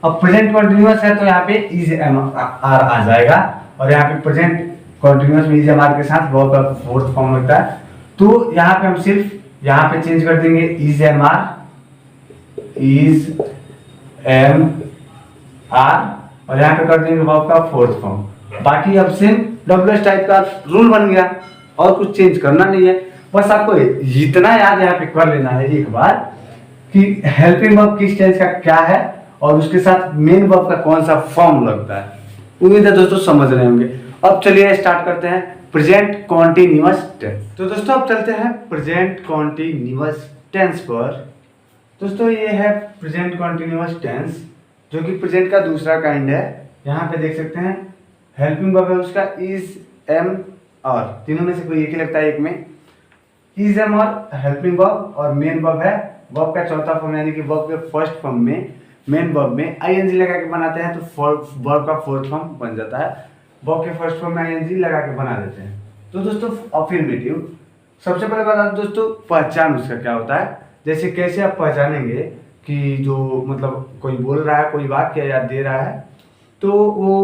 A: अब प्रेजेंट कंटिन्यूअस है तो यहाँ पे इज आर आ जाएगा, और यहाँ पे प्रेजेंट कॉन्टिन्यूस में इज एम आर के साथ वर्ब का फोर्थ फॉर्म लगता है। तो यहाँ पे हम सिर्फ यहाँ पे चेंज कर देंगे इज एम आर और यहाँ पे कर देंगे वर्ब का फोर्थ फॉर्म। बाकी अब सेम डब्ल्यूएस टाइप का रूल बन गया और कुछ चेंज करना नहीं है। बस आपको इतना याद यहाँ पे कर लेना है एक बार कि हेल्पिंग वर्ब किस टेंस का क्या है और उसके साथ मेन वर्ब का कौन सा फॉर्म लगता है। उम्मीद है दोस्तों समझ रहे होंगे। अब चलिए स्टार्ट करते हैं प्रेजेंट कॉन्टिन्यूअस टेंस। तो दोस्तों अब चलते हैं प्रेजेंट कॉन्टिन्यूअस टेंस पर। दोस्तों ये है प्रेजेंट कॉन्टिन्यूअस टेंस जो कि प्रेजेंट का दूसरा काइंड है। यहाँ पे देख सकते हैं हेल्पिंग वर्ब है उसका इज एम और, तीनों में से कोई एक ही लगता है एक में। इज एम और हेल्पिंग वर्ब और मेन वर्ब है वर्ब का चौथा फॉर्म यानी कि वर्ब के फर्स्ट फॉर्म में मेन वर्ब में आईएनजी लगा के बनाते हैं तो वर्ब का फोर्थ फॉर्म बन जाता है। वर्ब के फर्स्ट फॉर्म में आईएनजी लगा के बना देते हैं। तो दोस्तों अफर्मेटिव, सबसे पहले बता दो दोस्तों पहचान उसका क्या होता है। जैसे कैसे आप पहचानेंगे कि जो मतलब कोई बोल रहा है कोई वाक्य या दे रहा है तो वो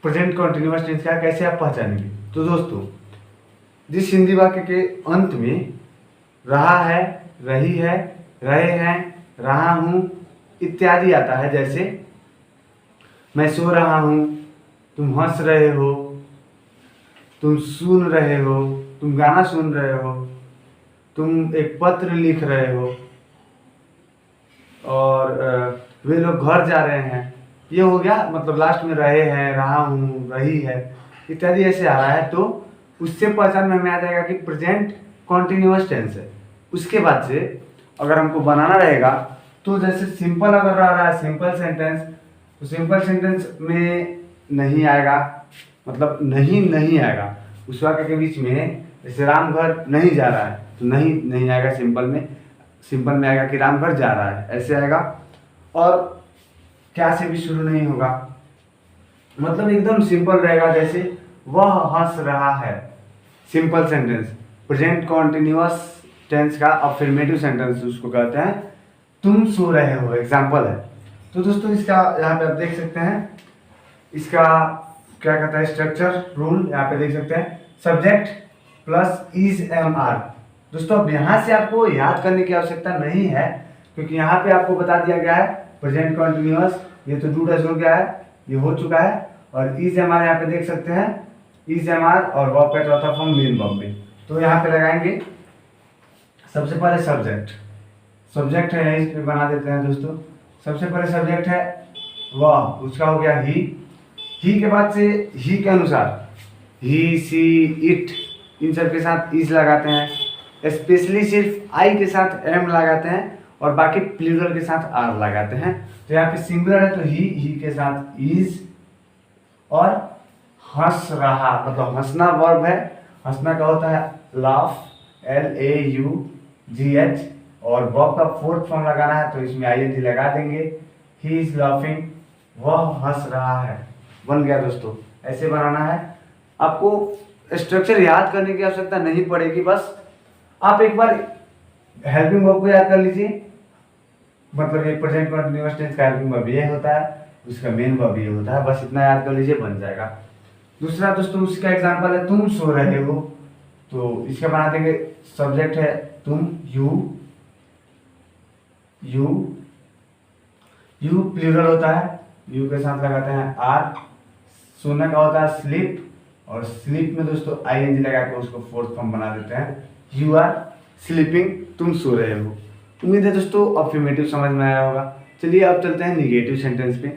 A: प्रेजेंट कॉन्टिन्यूअस टेंस का कैसे आप पहचानेंगे। तो दोस्तों जिस हिंदी वाक्य के अंत में रहा है, रही है, रहे हैं, रहा हूँ इत्यादि आता है, जैसे मैं सो रहा हूँ, तुम हंस रहे हो, तुम सुन रहे हो, तुम गाना सुन रहे हो, तुम एक पत्र लिख रहे हो और वे लोग घर जा रहे हैं, ये हो गया मतलब लास्ट में रहे हैं, रहा हूँ, रही है इत्यादि ऐसे आ रहा है। तो उससे पहचान में हमें आ जाएगा कि प्रेजेंट कॉन्टिन्यूअस टेंस है। उसके बाद से अगर हमको बनाना रहेगा तो जैसे सिंपल अगर रह रहा है सिंपल सेंटेंस तो सिंपल सेंटेंस में नहीं आएगा, मतलब नहीं आएगा उस वाक्य के बीच में। जैसे राम घर नहीं जा रहा है तो नहीं आएगा सिंपल में आएगा कि राम घर जा रहा है ऐसे आएगा। और क्या से भी शुरू नहीं होगा, मतलब एकदम सिंपल रहेगा। जैसे वह हंस रहा है, simple sentence. Present continuous tense का अफर्मेटिव सेंटेंस उसको कहते हैं। तुम सो रहे हो एग्जाम्पल है। तो दोस्तों इसका यहाँ पे आप देख सकते हैं इसका क्या कहता है स्ट्रक्चर रूल, यहाँ पे देख सकते हैं subject plus is am are. दोस्तों अब यहाँ से आपको याद करने की आवश्यकता नहीं है क्योंकि यहाँ पे आपको बता दिया गया है प्रेजेंट कॉन्टिन्यूअस, ये तो डू डज हो गया है, ये हो चुका है। और इज एम आर यहाँ पे देख सकते हैं इज एम आर और वर्ब का चौथा फॉर्म मेन वर्ब में। तो यहाँ पे लगाएंगे सबसे पहले सब्जेक्ट है यही पे बना देते हैं दोस्तों। सबसे पहले सब्जेक्ट है वह, उसका हो गया ही के बाद से ही के अनुसार ही, सी, इट इन सब के साथ इज लगाते हैं। स्पेशली सिर्फ आई के साथ एम लगाते हैं और बाकी प्लूरल के साथ आर लगाते हैं। तो यहाँ पे सिंगुलर है तो ही के साथ इज। और हंस रहा मतलब हंसना वर्ब है, हंसना का होता है लाफ LAUGH और वर्ब का फोर्थ फॉर्म लगाना है तो इसमें ING लगा देंगे। ही इज लाफिंग, वह हंस रहा है, बन गया दोस्तों। ऐसे बनाना है। आपको स्ट्रक्चर याद करने की आवश्यकता नहीं पड़ेगी, बस आप एक बार हेल्पिंग वर्ब को याद कर लीजिए। मतलब ये प्रेजेंट कंटीन्यूअस टेंस का हेल्पिंग वर्ब ये होता है, उसका मेन वर्ब ये होता है, बस इतना याद कर लीजिए बन जाएगा। दूसरा दोस्तों उसका एग्जांपल है तुम सो रहे हो, तो इसका बना देंगे सब्जेक्ट है तुम, यू प्लूरल होता है, यू के साथ लगाते हैं आर। सोने का होता है स्लीप और स्लीप में दोस्तों ING लगा के उसको फोर्थ फॉर्म बना देते हैं। यू आर स्लीपिंग, तुम सो रहे हो। उम्मीद है दोस्तों अफर्मेटिव समझ में आया होगा। चलिए अब चलते हैं निगेटिव सेंटेंस पे।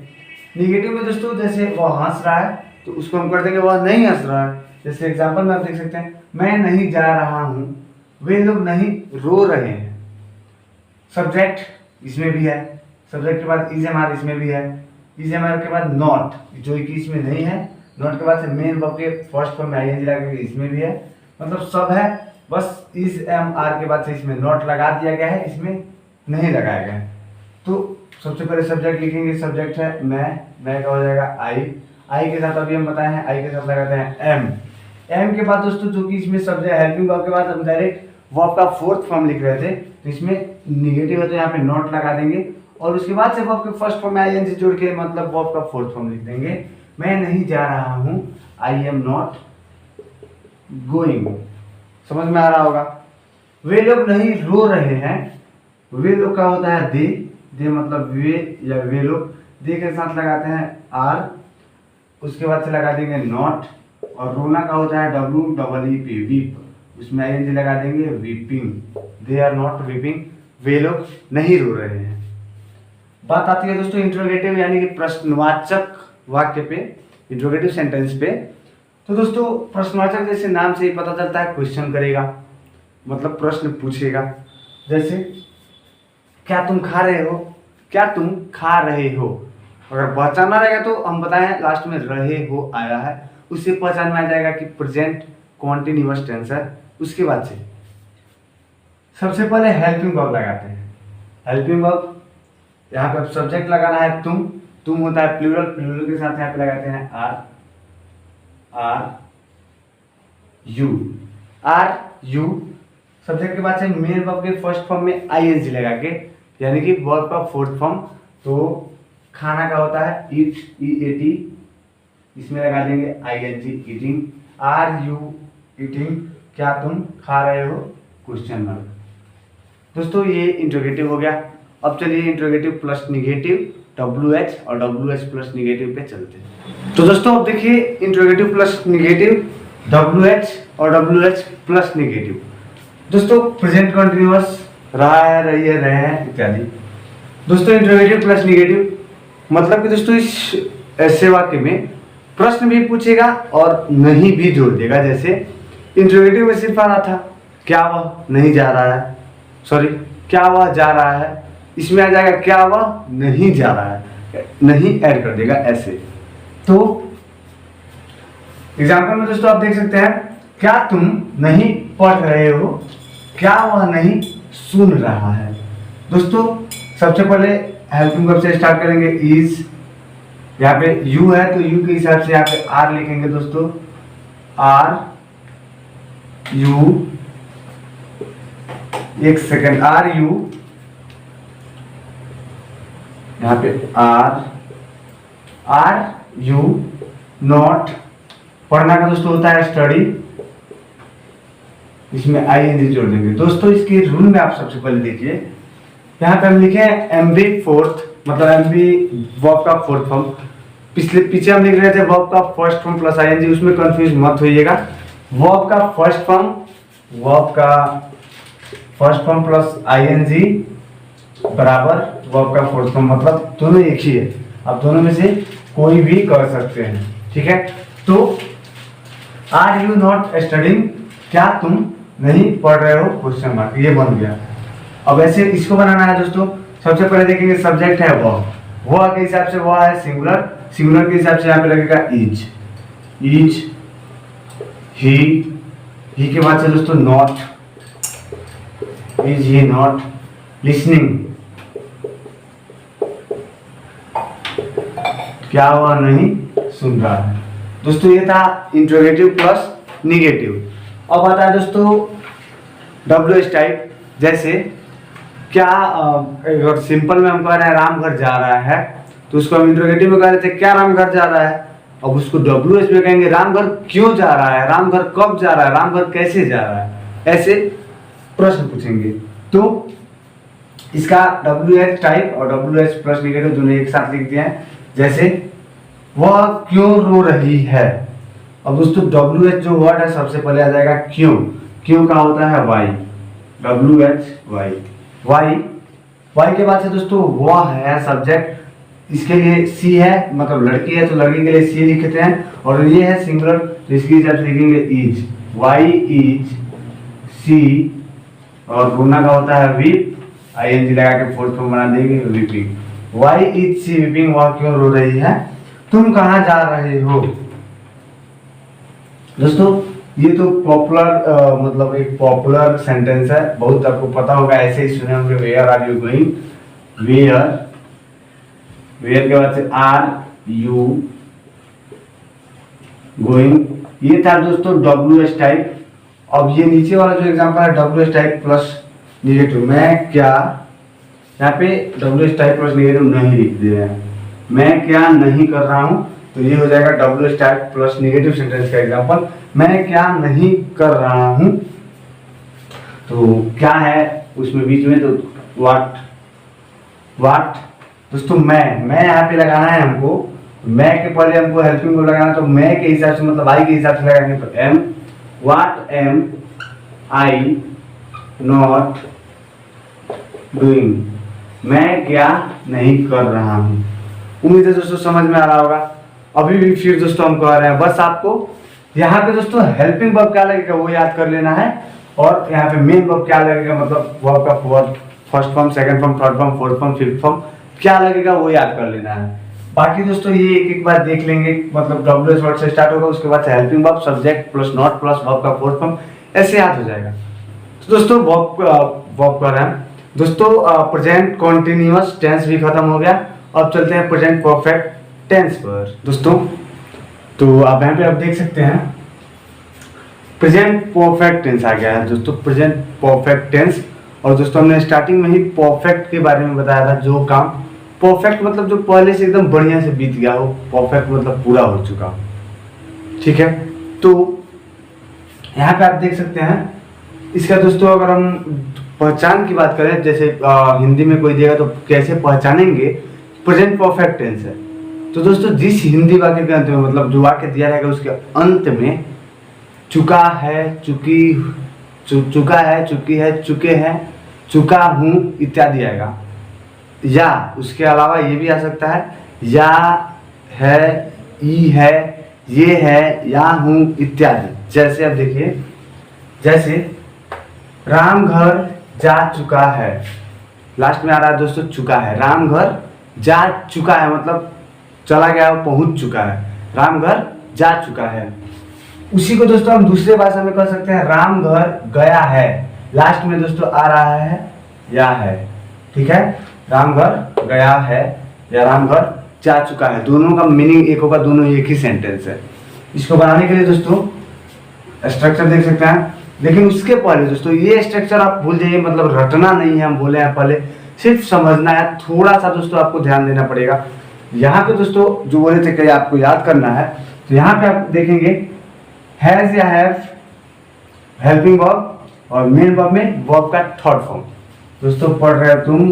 A: निगेटिव में दोस्तों जैसे वह हंस रहा है तो उसको हम कर देंगे वह नहीं हंस रहा है। जैसे एग्जांपल में आप देख सकते हैं मैं नहीं जा रहा हूँ, वे लोग नहीं रो रहे हैं। सब्जेक्ट इसमें भी है, सब्जेक्ट के बाद इज एम आर इसमें भी है, इज एम आर के बाद नॉट जो कि इसमें नहीं है, नॉट के बाद से मेन वर्ब के फर्स्ट फॉर्म में ING लगा के इसमें भी है, मतलब सब है। बस इज एम आर के बाद से इसमें नॉट लगा दिया गया है, इसमें नहीं लगाया गया है। तो सबसे पहले सब्जेक्ट लिखेंगे, सब्जेक्ट है मैं का हो जाएगा आई के साथ अभी हम बताए हैं आई के साथ लगाते हैं एम के बाद दोस्तों जो कि इसमें सब्जेक्ट हेल्पिंग वर्ब के बाद हम डायरेक्ट वर्ब का फोर्थ फॉर्म लिख रहे थे तो इसमें निगेटिव है तो यहाँ पे नॉट लगा देंगे और उसके बाद से वर्ब के फर्स्ट फॉर्म में ING जोड़ के मतलब वर्ब का फोर्थ फॉर्म लिख देंगे। मैं नहीं जा रहा हूँ, आई एम नॉट गोइंग, समझ में आ रहा होगा। वे लोग नहीं रो रहे हैं, वे लोग का होता है दे मतलब वे या वे लोग, दे के साथ लगाते हैं आर, उसके बाद से लगा देंगे नॉट, और रोना का होता है WEEP वीप, उसमें ING लगा देंगे weeping, they are not weeping, वे लोग नहीं रो रहे हैं। बात आती है दोस्तों इंट्रोगेटिव यानी कि प्रश्नवाचक वाक्य पे, इंट्रोगेटिव सेंटेंस पे। तो दोस्तों प्रश्नवाचक जैसे नाम से ही पता चलता है क्वेश्चन करेगा, मतलब प्रश्न पूछेगा। जैसे क्या तुम खा रहे हो, क्या तुम खा रहे हो, अगर पहचानना रहेगा तो हम बताएं लास्ट में रहे हो आया है, उससे पहचान में आ जाएगा कि प्रेजेंट कॉन्टिन्यूअस टेंस है। उसके बाद से सबसे पहले हेल्पिंग वर्ब लगाते हैं। हेल्पिंग वर्ब यहाँ पे सब्जेक्ट लगाना है तुम होता है प्लूरल, प्लूरल के साथ यहाँ पे लगाते हैं आर यू। सब्जेक्ट के बाद से मेन वर्ब के फर्स्ट फॉर्म में ING लगा के, यानी कि वर्ब का फोर्थ फॉर्म। तो खाना का होता है EAT, इसमें लगा देंगे ING eating. Are you eating, क्या तुम खा रहे हो, क्वेश्चन मार्क। दोस्तों ये इंट्रोगेटिव हो गया। अब चलिए इंट्रोगेटिव प्लस निगेटिव WH और WH प्लस निगेटिव पे चलते हैं। तो दोस्तों अब देखिए इंट्रोगेटिव प्लस निगेटिव WH और WH प्लस निगेटिव। दोस्तों प्रेजेंट कंटिन्यूअस, रहा है, रही है, रहे हैं इत्यादि। दोस्तों इंट्रोगेटिव प्लस निगेटिव मतलब कि दोस्तों इस ऐसे वाक्य में प्रश्न भी पूछेगा और नहीं भी जोड़ देगा। जैसे इंट्रोगेटिव में सिर्फ आ रहा था क्या वह नहीं जा रहा है, सॉरी क्या वह जा रहा है, इसमें आ जाएगा क्या वह नहीं जा रहा है, नहीं ऐड कर देगा ऐसे। तो एग्जाम्पल में दोस्तों आप देख सकते हैं क्या तुम नहीं पढ़ रहे हो, क्या वह नहीं सुन रहा है। दोस्तों सबसे पहले हेल्पिंग वर्ब से स्टार्ट करेंगे इज, यहाँ पे यू है तो यू के हिसाब से यहाँ पे आर लिखेंगे दोस्तों, आर यू, एक सेकेंड, आर यू, यहाँ पे आर यू नॉट, पढ़ना का दोस्तों होता है स्टडी, इसमें ING जोड़ देंगे। दोस्तों इसके रूल में आप सबसे पहले देखिए, यहाँ पे हम लिखे MB फोर्थ, मतलब MB वर्ब का फोर्थ फॉर्म। पीछे हम लिख रहे थे वर्ब का फर्स्ट फॉर्म प्लस ING, उसमें कंफ्यूज मत होइएगा। वर्ब का फर्स्ट फॉर्म प्लस ING बराबर वर्ब का फोर्थ फॉर्म, मतलब दोनों एक ही है, आप दोनों में से कोई भी कर सकते हैं, ठीक है। तो आर यू नॉट स्टडिंग, क्या तुम नहीं पढ़ रहे हो, क्वेश्चन मार्क, ये बन गया। अब ऐसे इसको बनाना है दोस्तों, सबसे पहले देखेंगे सब्जेक्ट है वह के हिसाब से वह है सिंगुलर, सिंगुलर के हिसाब से यहाँ पे लगेगा इज, ही के बाद से दोस्तों not, is he not listening, क्या वह नहीं सुन रहा है। दोस्तों ये था इंट्रोगेटिव प्लस निगेटिव। अब आता है दोस्तों WH टाइप। जैसे क्या अगर सिंपल में हम कह रहे हैं राम घर जा रहा है, तो उसको हम इंट्रोगेटिव में कह रहे थे क्या राम घर जा रहा है। अब उसको WH में कहेंगे राम घर क्यों जा रहा है, राम घर कब जा रहा है, राम घर कैसे जा रहा है, ऐसे प्रश्न पूछेंगे। तो इसका WH टाइप और WH प्लस निगेटिव दोनों एक साथ लिख दिए हैं। जैसे वह क्यों रो रही है। अब दोस्तों WH जो वर्ड है सबसे पहले आ जाएगा क्यों, क्यों का होता है वाई, WH वाई के बाद से दोस्तों वह है सब्जेक्ट, इसके लिए सी है, मतलब लड़की है तो लड़की के लिए सी लिखते हैं, और ये है सिंगुलर तो इसके हिसाब से लिखेंगे इज, वाई इज सी, और रोना का होता है वीप, ING लगा के फोर्थ फॉर्म बना देंगे weeping. Why is she weeping, वह क्यों रो रही है, तुम कहाँ जा रहे हो। दोस्तों ये तो पॉपुलर मतलब एक पॉपुलर सेंटेंस है, बहुत आपको पता होगा, ऐसे ही सुने होंगे where are you going, where के बाद से आर यू गोइंग। ये था दोस्तों WH टाइप। अब ये नीचे वाला जो एग्जांपल है WH टाइप प्लस निगेटिव, मैं क्या, यहाँ पे WH टाइप प्लस निगेटिव नहीं लिख दिया है, मैं क्या नहीं कर रहा हूँ, तो ये हो जाएगा W start plus negative sentence का एग्जांपल। मैं क्या नहीं कर रहा हूं, तो क्या है उसमें बीच में, तो वाट दोस्तों मैं यहाँ पे लगाना है हमको, मैं के पहले हमको हेल्पिंग वर्ब लगाना, तो मैं के हिसाब से मतलब आई के हिसाब से लगाएंगे, तो am what am I not doing, मैं क्या नहीं कर रहा हूँ। उम्मीद है दोस्तों समझ में आ रहा होगा। अभी भी फिर दोस्तों हम कह रहे हैं, बस आपको यहाँ पे दोस्तों हेल्पिंग वर्ब क्या लगेगा वो याद कर लेना है, और यहाँ पे मेन वर्ब क्या लगेगा, मतलब वर्ब का first form, second form, third form, fourth form, fifth form क्या लगेगा वो याद कर लेना है। बाकी दोस्तों ये एक एक बार देख लेंगे, मतलब डब्ल्यू वर्ड से स्टार्ट होगा, उसके बाद से helping verb, subject plus not plus verb का फोर्थ फॉर्म, ऐसे याद हो जाएगा। तो दोस्तों वर्ब कर रहे हैं दोस्तों, प्रेजेंट कॉन्टिन्यूअस टेंस भी खत्म हो गया। अब चलते हैं प्रेजेंट परफेक्ट टेंस पर दोस्तों। तो आप यहाँ पे आप देख सकते हैं प्रेजेंट परफेक्ट टेंस आ गया है दोस्तों, प्रेजेंट परफेक्ट टेंस। और दोस्तों हमने स्टार्टिंग में ही परफेक्ट के बारे में बताया था, जो काम परफेक्ट मतलब जो पहले से एकदम बढ़िया से बीत गया हो, परफेक्ट मतलब पूरा हो चुका हो, ठीक है। तो यहाँ पे आप देख सकते हैं इसका दोस्तों, अगर हम पहचान की बात करें, जैसे हिंदी में कोई देगा तो कैसे पहचानेंगे प्रेजेंट परफेक्ट टेंस है, तो दोस्तों जिस हिंदी वाक्य के अंत में, मतलब जो वाक्य दिया रहेगा उसके अंत में चुका है, चुका है, चुकी है, चुके हैं, चुका हूँ इत्यादि आएगा, या उसके अलावा ये भी आ सकता है या है, ई है, ये है, या हूँ इत्यादि। जैसे अब देखिए, जैसे राम घर जा चुका है, लास्ट में आ रहा है दोस्तों चुका है, राम घर जा चुका है मतलब चला गया, पहुंच चुका है, राम घर जा चुका है। उसी को दोस्तों हम दूसरे भाषा में कह सकते हैं राम घर गया है, लास्ट में दोस्तों आ रहा है या है, ठीक है। राम घर गया है या राम घर जा चुका है, दोनों का मीनिंग एक होगा, दोनों एक ही सेंटेंस है। इसको बनाने के लिए दोस्तों स्ट्रक्चर देख सकते हैं, लेकिन उसके पहले दोस्तों ये स्ट्रक्चर आप भूल जाइए, मतलब रटना नहीं है, हम बोले हैं पहले सिर्फ समझना है, थोड़ा सा दोस्तों आपको ध्यान देना पड़ेगा। यहाँ पे दोस्तों जो बोले थे कि आपको याद करना है, तो यहाँ पे आप देखेंगे हैज या हैव, हेल्पिंग वर्ब, और मेन वर्ब में वर्ब का थर्ड फॉर्म। दोस्तों पढ़ रहे हो तुम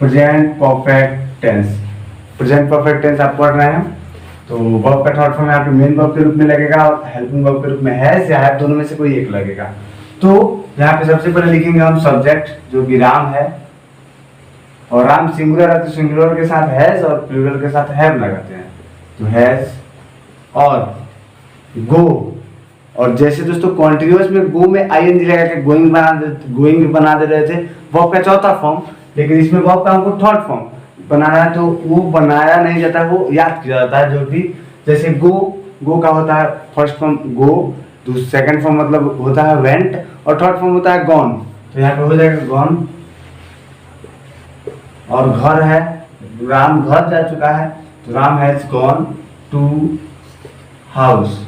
A: present perfect tense, present perfect tense आप पढ़ रहे हैं, तो वर्ब का थर्ड फॉर्म यहाँ पे मेन वर्ब के रूप में लगेगा, और हेल्पिंग वर्ब के रूप में हैज या हैव, दोनों में से कोई एक लगेगा। तो यहाँ पे सबसे पहले लिखेंगे हम सब्जेक्ट, जो कि राम है, और राम सिंगुलर है तो सिंगुलर के साथ हैज और प्लूरल के साथ हैव लगाते हैं, तो हैज, और गो, और जैसे दोस्तों कॉन्टिन्यूअस में गो में आईएनजी लगा के गोइंग बना दे रहे थे, वर्ब का चौथा फॉर्म, लेकिन इसमें वर्ब का हमको थर्ड फॉर्म बनाना है, तो वो बनाया नहीं जाता, वो याद किया जाता है। जो कि जैसे गो का होता है फर्स्ट फॉर्म गो, सेकंड फॉर्म मतलब होता है वेंट, और थर्ड फॉर्म होता है गॉन, तो यहाँ पे हो जाएगा गॉन। और घर है, राम घर जा चुका है, तो Ram has gone to house.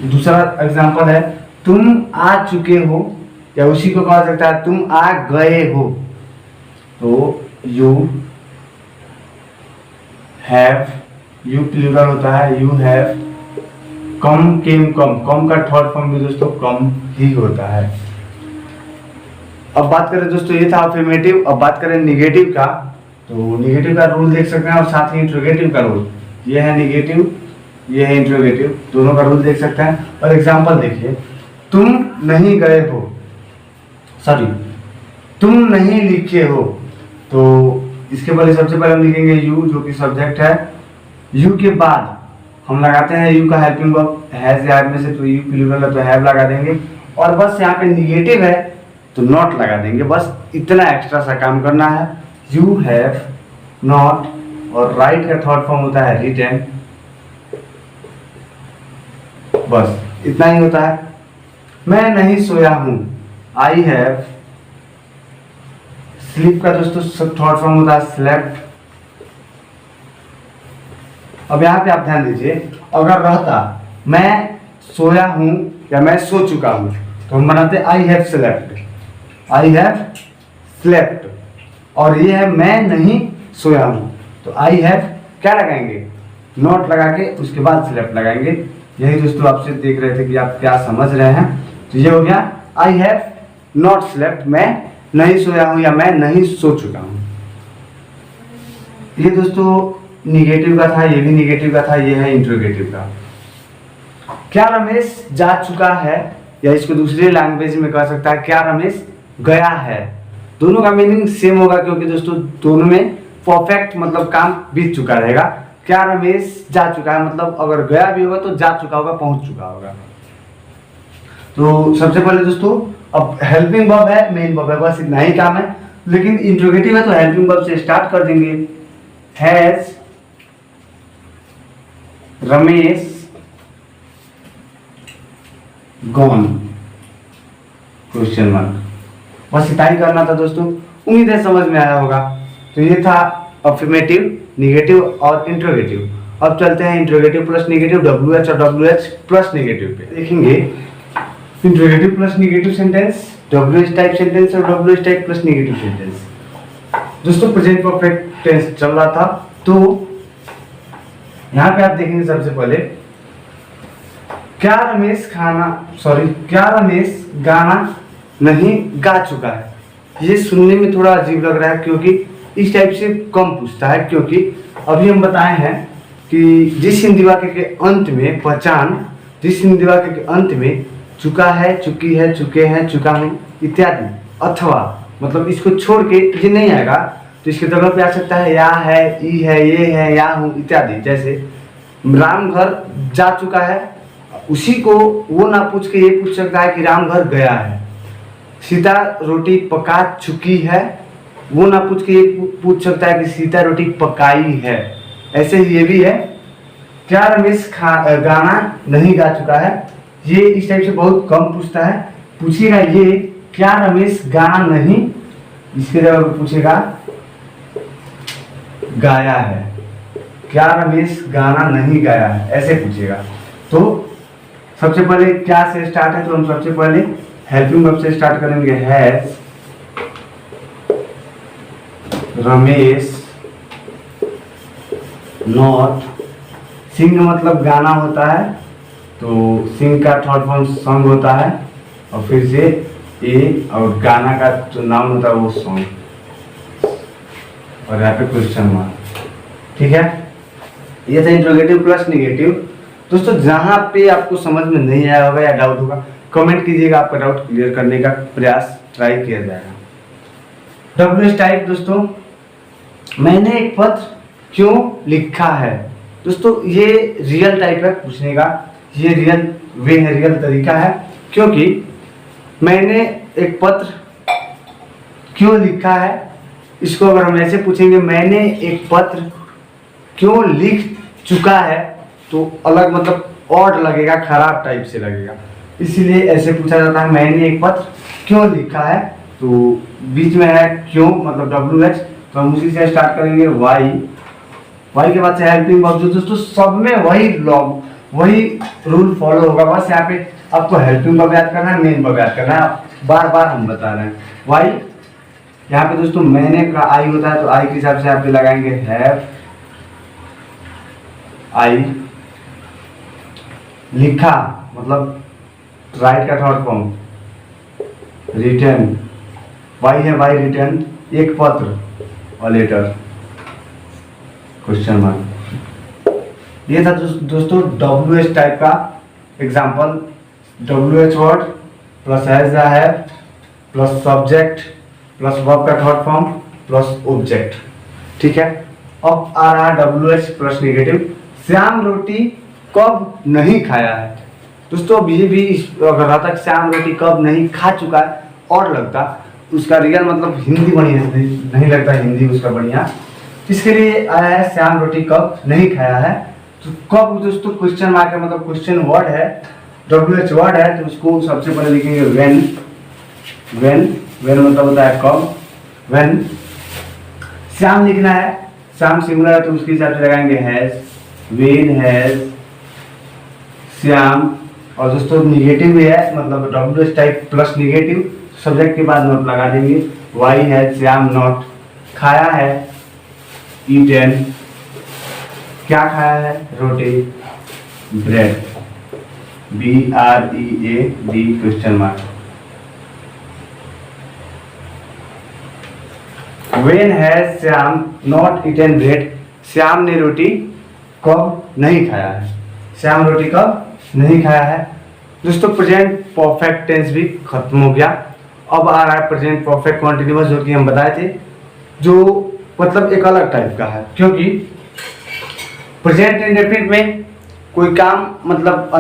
A: दूसरा एग्जांपल है तुम आ चुके हो, या उसी को कहा सकता है तुम आ गए हो, तो यू हैव, यू प्लूरल होता है, यू हैव कम, केम, कम का थर्ड फॉर्म भी दोस्तों कम ही होता है। अब बात करें दोस्तों, ये था अफर्मेटिव। अब बात करें निगेटिव का, तो निगेटिव का रूल देख सकते हैं, और साथ ही इंट्रोगेटिव का रूल, ये है निगेटिव, ये है इंट्रोगेटिव, दोनों का रूल देख सकते हैं। और एग्जांपल देखिए, तुम नहीं गए हो, सॉरी तुम नहीं लिखे हो, तो इसके पहले सबसे पहले हम लिखेंगे यू, जो कि सब्जेक्ट है। यू के बाद हम लगाते हैं यू का हेल्पिंग वर्ब, हैज या हैव में से, तो यू प्लूरल है तो हैव लगा देंगे, और बस यहाँ पे निगेटिव है तो नॉट लगा देंगे, बस इतना एक्स्ट्रा सा काम करना है। यू हैव नॉट, और राइट का थर्ड फॉर्म होता है रिटन, बस इतना ही होता है। मैं नहीं सोया हूं, आई हैव, स्लीप का दोस्तों थर्ड फॉर्म होता है स्लेप्ट। अब यहाँ पे आप ध्यान दीजिए, अगर रहता मैं सोया हूं या मैं सो चुका हूं, तो हम बनाते I have slept, I have slept, और ये है मैं नहीं सोया हूं, तो आई हैव क्या लगाएंगे, नॉट लगा के उसके बाद स्लेप्ट लगाएंगे। यही दोस्तों आपसे देख रहे थे कि आप क्या समझ रहे हैं। तो ये हो गया आई हैव नॉट स्लेप्ट, मैं नहीं सोया हूं या मैं नहीं सो चुका हूं। ये दोस्तों निगेटिव का था, ये भी निगेटिव का था, ये है इंट्रोगेटिव का। क्या रमेश जा चुका है, या इसको दूसरी लैंग्वेज में कह सकता है क्या रमेश गया है। दोनों का मीनिंग सेम होगा क्योंकि दोस्तों दोनों में परफेक्ट मतलब काम बीत चुका रहेगा। क्या रमेश जा चुका है मतलब अगर गया भी होगा तो जा चुका होगा, पहुंच चुका होगा। तो सबसे पहले दोस्तों अब हेल्पिंग वर्ब है, मेन वर्ब है, बस इतना ही काम है। लेकिन इंट्रोगेटिव है तो हेल्पिंग वर्ब से स्टार्ट कर देंगे। Has Ramesh gone, question mark, बस इतना ही करना था दोस्तों। उम्मीद है समझ में आया होगा। तो ये था अफर्मेटिव, निगेटिव और इंट्रोगेटिव। अब चलते हैं इंट्रोगेटिव प्लस निगेटिव, WH और WH प्लस निगेटिव पे देखेंगे। Interrogative plus negative sentence, WH type sentence और WH type plus negative sentence. दोस्तों प्रेजेंट परफेक्ट टेंस चल रहा था, तो यहाँ पे आप देखेंगे सबसे पहले क्या रमेश गाना नहीं गा चुका है। ये सुनने में थोड़ा अजीब लग रहा है क्योंकि इस टाइप से कम पूछता है, क्योंकि अभी हम बताए हैं कि जिस हिंदी वाक्य के अंत में पहचान, जिस हिंदी वाक्य के अंत में चुका है, चुकी है, चुके हैं, चुका हूं इत्यादि अथवा मतलब इसको छोड़ के ये नहीं आएगा तो इसके जगह पे आ सकता है या है, ई है, ये है, या हूं इत्यादि। जैसे राम घर जा चुका है, उसी को वो ना पूछ के ये पूछ सकता है कि राम घर गया है। सीता रोटी पका चुकी है, वो ना पूछ के ये पूछ सकता है कि सीता रोटी पकाई है। ऐसे ही ये भी है, क्या रमेश गाना नहीं गा चुका है, ये इस टाइप से बहुत कम पूछता है। पूछेगा ये क्या रमेश गाना नहीं, इसके जगह पे पूछेगा गाया है, क्या रमेश गाना नहीं गाया है, ऐसे पूछेगा। तो सबसे पहले क्या से स्टार्ट है, तो हम सबसे पहले हेल्पिंग वर्ब से स्टार्ट करेंगे। हैज रमेश नॉट, सिंग मतलब गाना होता है, तो सिंग का थर्ड फॉर्म सॉन्ग होता है और फिर से ए और गाना का जो नाम होता है वो सॉन्ग और यहाँ पे क्वेश्चन मार्क। ठीक है, ये था इंट्रोगेटिव प्लस निगेटिव। दोस्तों जहाँ पे आपको समझ में नहीं आया होगा या डाउट होगा कमेंट कीजिएगा, आपका डाउट क्लियर करने का प्रयास ट्राई किया जाएगा। WH टाइप दोस्तों, मैंने एक पत्र क्यों लिखा है। दोस्तों ये रियल टाइप है पूछने का, ये रियल वे है, रियल तरीका है, क्योंकि मैंने एक पत्र क्यों लिखा है, इसको अगर हम ऐसे पूछेंगे मैंने एक पत्र क्यों लिख चुका है तो अलग मतलब ऑड लगेगा, खराब टाइप से लगेगा, इसीलिए ऐसे पूछा जाता है मैंने एक पत्र क्यों लिखा है। तो बीच में है क्यों मतलब WH, तो हम उसी से स्टार्ट करेंगे। वाई के बाद से हेल्पिंग वर्ब, जो दोस्तों सब में वही रूल फॉलो होगा, बस यहाँ पे आपको हेल्पिंग वर्ब याद करना है, मेन वर्ब याद करना है, बार बार हम बता रहे हैं। वाई यहाँ पे दोस्तों मैंने का आई होता है, तो आई के हिसाब से यहाँ पे लगाएंगे हैव आई। लिखा मतलब राइट का थर्ड फॉर्म, रिटर्न वाई है, वाई रिटर्न एक पत्र और लेटर क्वेश्चन मार्क। ये था दोस्तों WH टाइप का example. WH word plus has है प्लस सब्जेक्ट प्लस वर्ब का थर्ड फॉर्म प्लस ऑब्जेक्ट। ठीक है, अब आ रहा है WH प्लस निगेटिव। श्याम रोटी कब नहीं खाया है। दोस्तों अब ये भी अगर रहा था श्याम रोटी कब नहीं खा चुका है और लगता उसका रियल मतलब हिंदी बढ़िया नहीं लगता, हिंदी उसका बढ़िया, इसके लिए आया है श्याम रोटी कब नहीं खाया है। तो कब दोस्तों क्वेश्चन मार्क है, मतलब क्वेश्चन वर्ड है, WH वर्ड है, तो उसको सबसे पहले लिखेंगे व्हेन मतलब होता है कब, व्हेन। श्याम लिखना है, श्याम सिंगुलर है तो उसके हिसाब से लगाएंगे हैज, व्हेन हैज श्याम। और दोस्तों निगेटिव भी है, मतलब WH type plus negative, subject के बाद नॉट लगा देंगे। वाई हैज श्याम नॉट खाया है, ईटन क्या खाया है? रोटी, bread, BREAD question mark. When has Shyam not eaten bread? Shyam ने रोटी कब नहीं खाया है? श्याम रोटी कब नहीं खाया है? दोस्तों प्रेजेंट परफेक्ट टेंस भी खत्म हो गया। अब आ रहा है प्रेजेंट परफेक्ट कॉन्टिन्यूअस, जो कि हम बताए थे, जो मतलब एक अलग टाइप का है, क्योंकि प्रेजेंट इंडेफिनिट में कोई काम मतलब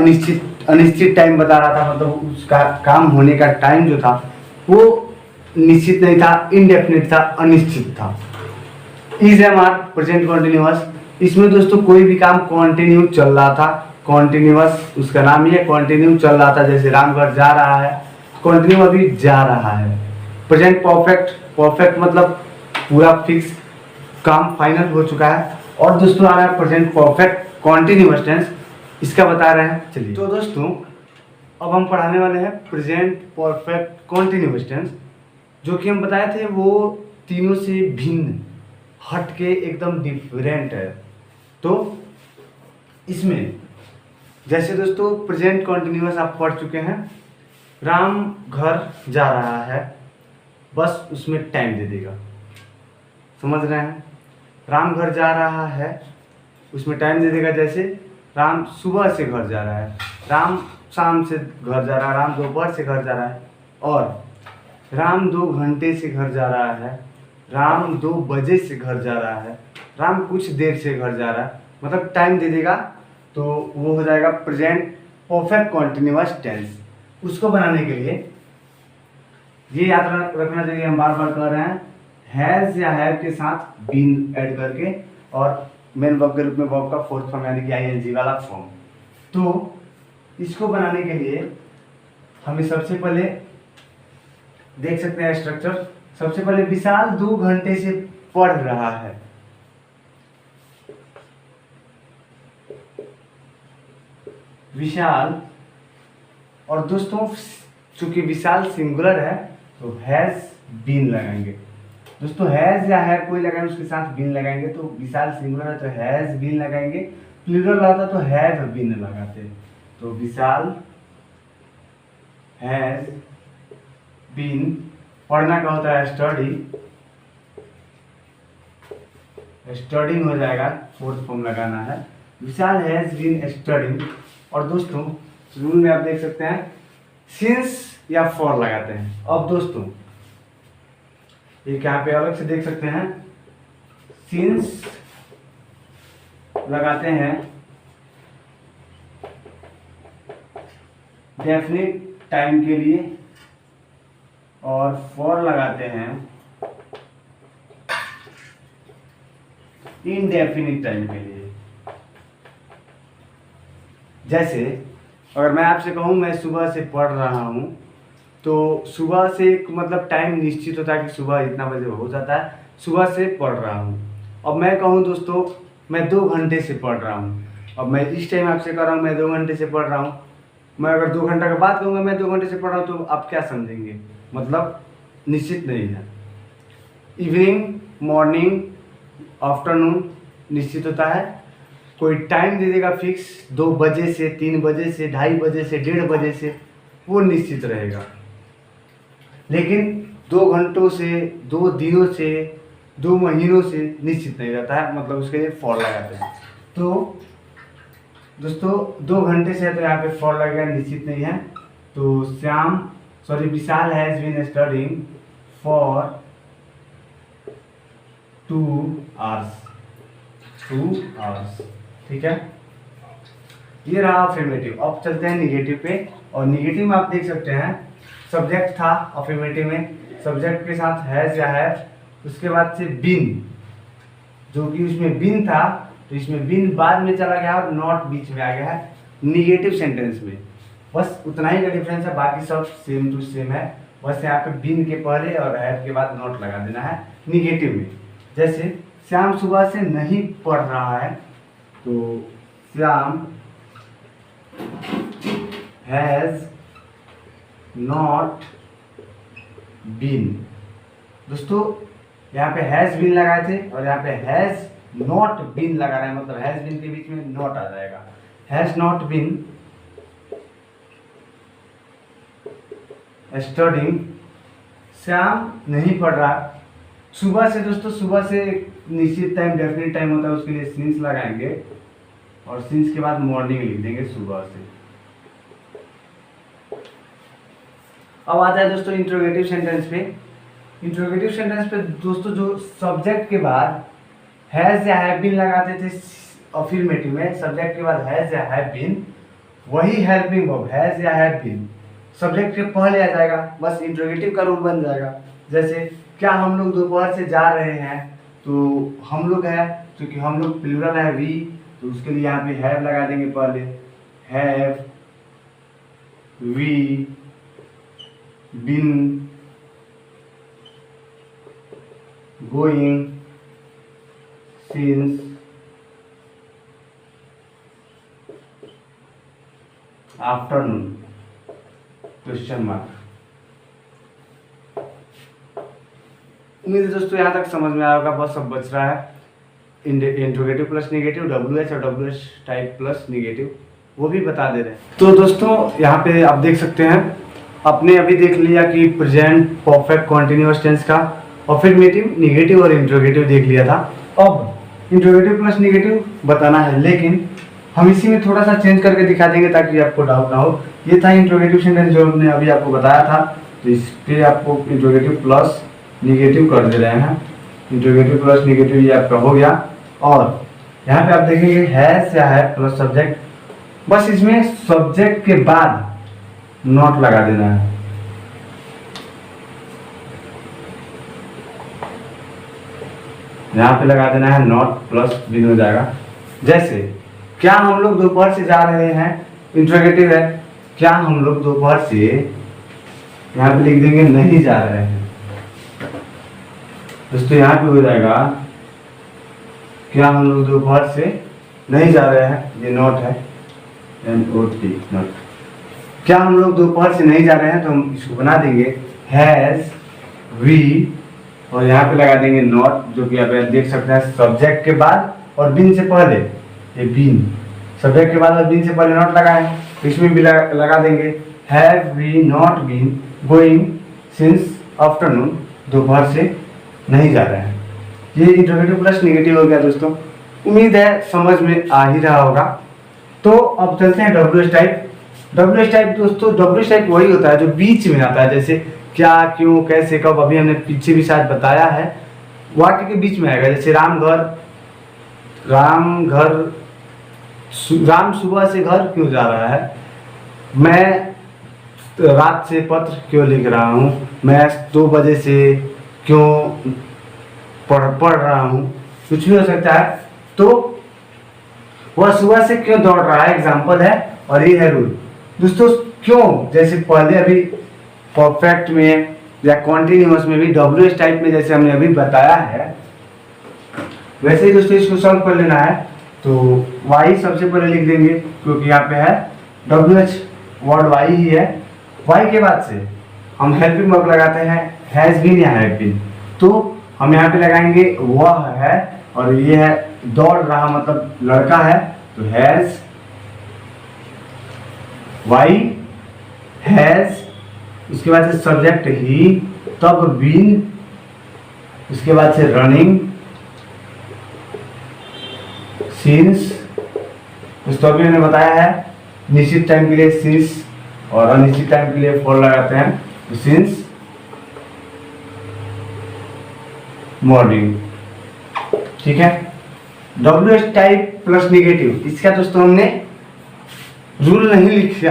A: अनिश्चित टाइम बता रहा था, मतलब उसका काम होने का टाइम जो था वो निश्चित नहीं था, इनडेफिनिट था, अनिश्चित था। Is am are present continuous, इसमें दोस्तों कोई भी काम कॉन्टिन्यू चल रहा था, कॉन्टिन्यूअस उसका नाम ही है, कॉन्टिन्यू चल रहा था। जैसे राम घर जा रहा है, कॉन्टिन्यू अभी जा रहा है। प्रेजेंट परफेक्ट मतलब पूरा फिक्स काम फाइनल हो चुका है। और दोस्तों आ रहा है प्रेजेंट परफेक्ट कॉन्टिन्यूअस टेंस, इसका बता रहे हैं। चलिए तो दोस्तों अब हम पढ़ाने वाले हैं प्रेजेंट परफेक्ट कॉन्टिन्यूअस टेंस, जो कि हम बताए थे वो तीनों से भिन्न, हट के एकदम डिफरेंट है। तो इसमें जैसे दोस्तों प्रेजेंट कॉन्टिन्यूअस आप पढ़ चुके हैं, राम घर जा रहा है, बस उसमें टाइम दे देगा, समझ रहे हैं? राम घर जा रहा है, उसमें टाइम दे देगा। जैसे राम सुबह से घर जा रहा है, राम शाम से घर जा रहा है, राम दोपहर से घर जा रहा है, और राम 2 घंटे से घर जा रहा है, राम 2 बजे से घर जा रहा है, राम कुछ देर से घर जा रहा है, मतलब टाइम दे देगा। तो वो हो जाएगा प्रेजेंट परफेक्ट कॉन्टिन्यूअस टेंस। उसको बनाने के लिए ये याद रखना चाहिए, हम बार बार कह रहे हैं, हैज या हैव के साथ बीन ऐड करके, और मेन वर्ब के रूप में वर्ब का फोर्थ फॉर्म यानी कि आईएनजी वाला फॉर्म। तो इसको बनाने के लिए हमें सबसे पहले देख सकते हैं स्ट्रक्चर। सबसे पहले विशाल 2 घंटे से पढ़ रहा है, विशाल, और दोस्तों चूंकि विशाल सिंगुलर है तो हैज बीन लगाएंगे। दोस्तों हैज या है कोई लगाएंगे, उसके साथ बीन लगाएंगे। तो विशाल सिंगुलर है तो हैज बीन लगाएंगे, प्लूरल आता तो हैव बीन लगाते। तो विशाल हैज बीन, पढ़ना का होता है स्टडी, स्टडिंग हो जाएगा, फोर्थ फॉर्म लगाना है, विशाल हैज बीन स्टडिंग। और दोस्तों रूल में आप देख सकते हैं सिंस या फॉर लगाते हैं। अब दोस्तों एक यहाँ पे अलग से देख सकते हैं, सिंस लगाते हैं डेफिनिट टाइम के लिए, और फॉर लगाते हैं इनडेफिनिट टाइम के लिए। जैसे अगर मैं आपसे कहूँ मैं सुबह से पढ़ रहा हूँ, तो सुबह से एक मतलब टाइम निश्चित होता है कि सुबह इतना बजे हो जाता है, सुबह से पढ़ रहा हूँ। अब मैं कहूँ दोस्तों मैं 2 घंटे से पढ़ रहा हूँ, अब मैं इस टाइम आपसे कह रहा हूँ मैं 2 घंटे से पढ़ रहा हूँ। मैं अगर 2 घंटा के बाद कहूँगा मैं 2 घंटे से पढ़ रहा हूँ, तो आप क्या समझेंगे? मतलब निश्चित नहीं है। इवनिंग, मॉर्निंग, आफ्टरनून निश्चित होता है, कोई टाइम दे देगा फिक्स, 2 बजे से, 3 बजे से, 2:30 बजे से, 1:30 बजे से, वो निश्चित रहेगा। लेकिन 2 घंटों से, 2 दिनों से, 2 महीनों से निश्चित नहीं रहता है, मतलब उसके लिए फॉर लगाते हैं। तो दोस्तों 2 घंटे से तो यहाँ पे फॉर लगेगा, निश्चित नहीं है। तो Vishal has been studying for 2 hours, 2 hours, ठीक है। ये रहा अफर्मेटिव। अब चलते हैं निगेटिव पे, और निगेटिव में आप देख सकते हैं सब्जेक्ट था अफर्मेटिव में, सब्जेक्ट के साथ हैज या हैव, उसके बाद से बीन, जो कि उसमें बीन था तो इसमें बीन बाद में चला गया और नॉट बीच में आ गया है निगेटिव सेंटेंस में। बस उतना ही का डिफरेंस है, बाकी सब सेम टू सेम है। बस यहाँ पे बीन के पहले और हैव के बाद नॉट लगा देना है निगेटिव में। जैसे श्याम सुबह से नहीं पढ़ रहा है, तो श्याम हैज नॉट बीन। दोस्तों यहाँ पे हैज बीन लगाए थे और यहाँ पे हैज नॉट बीन लगा रहे हैं, मतलब हैज बीन के बीच में नॉट आ जाएगा। Has not been studying, Shyam नहीं पढ़ रहा। सुबह से दोस्तों, सुबह से निश्चित टाइम डेफिनेट टाइम होता है, उसके लिए सिंस लगाएंगे और सिंस के बाद मॉर्निंग लिख देंगे, सुबह से। अब आता है दोस्तों इंट्रोगेटिव सेंटेंस पे। इंट्रोगेटिव सेंटेंस पे दोस्तों जो सब्जेक्ट के बाद हैज या हैव बीन लगाते थे अफर्मेटिव में, सब्जेक्ट के बाद हैज या हैव बीन, वही हेल्पिंग वर्ब हैज या हैव बीन सब्जेक्ट के पहले आ जाएगा, बस इंट्रोगेटिव का रूप बन जाएगा। जैसे क्या हम लोग दोपहर से जा रहे हैं, तो हम लोग है, क्योंकि हम लोग प्लूरल है वी, तो उसके लिए यहाँ पे हैव लगा देंगे पहले, have we been going since afternoon question mark. उम्मीद है दोस्तों यहाँ तक समझ में आया होगा। बस अब बच रहा है इंट्रोगेटिव प्लस निगेटिव, WH और WH टाइप प्लस निगेटिव, वो भी बता दे रहे हैं। तो दोस्तों यहाँ पे आप देख सकते हैं, आपने अभी देख लिया कि प्रेजेंट परफेक्ट कॉन्टिन्यूअस टेंस का अफर्मेटिव, निगेटिव और इंट्रोगेटिव देख लिया था। अब इंट्रोगेटिव प्लस निगेटिव बताना है, लेकिन हम इसी में थोड़ा सा चेंज करके दिखा देंगे ताकि आपको डाउट ना हो। ये था इंट्रोगेटिव सेंटेंस जो हमने अभी आपको बताया था, तो इस पे आपको इंट्रोगेटिव प्लस निगेटिव कर दे रहे हैं। इंट्रोगेटिव प्लस निगेटिव ये आपका हो गया। और यहाँ पे आप देखेंगे हैज या हैव प्लस सब्जेक्ट, बस इसमें सब्जेक्ट के बाद नॉट लगा देना है। यहाँ पे लगा देना है नॉट, प्लस बीन हो जाएगा। जैसे क्या हम लोग दोपहर से जा रहे हैं, इंट्रोगेटिव है, क्या हम लोग दोपहर से, यहाँ पे लिख देंगे नहीं जा रहे हैं दोस्तों। यहाँ पे हो जाएगा क्या हम लोग दोपहर से नहीं जा रहे हैं, ये नॉट है, NOT नॉट। क्या हम लोग दोपहर से नहीं जा रहे हैं, तो हम इसको बना देंगे हैज वी और यहाँ पे लगा देंगे नॉट, जो कि आप देख सकते हैं सब्जेक्ट के बाद और बीन से पहले, ये बीन सब्जेक्ट के बाद और बीन से पहले नॉट लगा है, तो इसमें भी लगा देंगे have we not been going since afternoon, दोपहर से नहीं जा रहे हैं। ये इंट्रोगेटिव प्लस निगेटिव हो गया दोस्तों। उम्मीद है समझ में आ ही रहा होगा। तो अब चलते हैं WH टाइप। WH टाइप दोस्तों, WH टाइप वही होता है जो बीच में आता है, जैसे क्या, क्यों, कैसे, कब, अभी हमने पीछे भी शायद बताया है, वाक्य के बीच में आएगा। जैसे राम सुबह से घर क्यों जा रहा है, मैं रात से पत्र क्यों लिख रहा हूँ, मैं 2 बजे से क्यों पढ़ रहा हूँ, कुछ भी हो सकता है। तो वह सुबह से क्यों दौड़ रहा है एग्जाम्पल है, और ये है रूल दोस्तों। क्यों, जैसे पहले अभी परफेक्ट में या कॉन्टिन्यूअस में भी WH टाइप में जैसे हमने अभी बताया है, वैसे ही दोस्तों इसको सॉल्व कर लेना है। तो वाई सबसे पहले लिख देंगे, क्योंकि यहाँ पे है WH वर्ड वाई ही है। वाई के बाद से हम हेल्पिंग वर्ब लगाते हैं हैज बीन या हैव बीन, तो हम यहाँ पे लगाएंगे वह है, और ये है दौड़ रहा मतलब लड़का है, तो हैज वाई हैज, उसके बाद से सब्जेक्ट ही, तब बीन, उसके बाद से रनिंग सिंस, दोस्तों अभी मैंने बताया है निश्चित टाइम के लिए सिंस और अनिश्चित टाइम के लिए फॉर लगाते हैं, तो सिंस मॉर्निंग। ठीक है, WH टाइप प्लस निगेटिव, इसका दोस्तों हमने रूल नहीं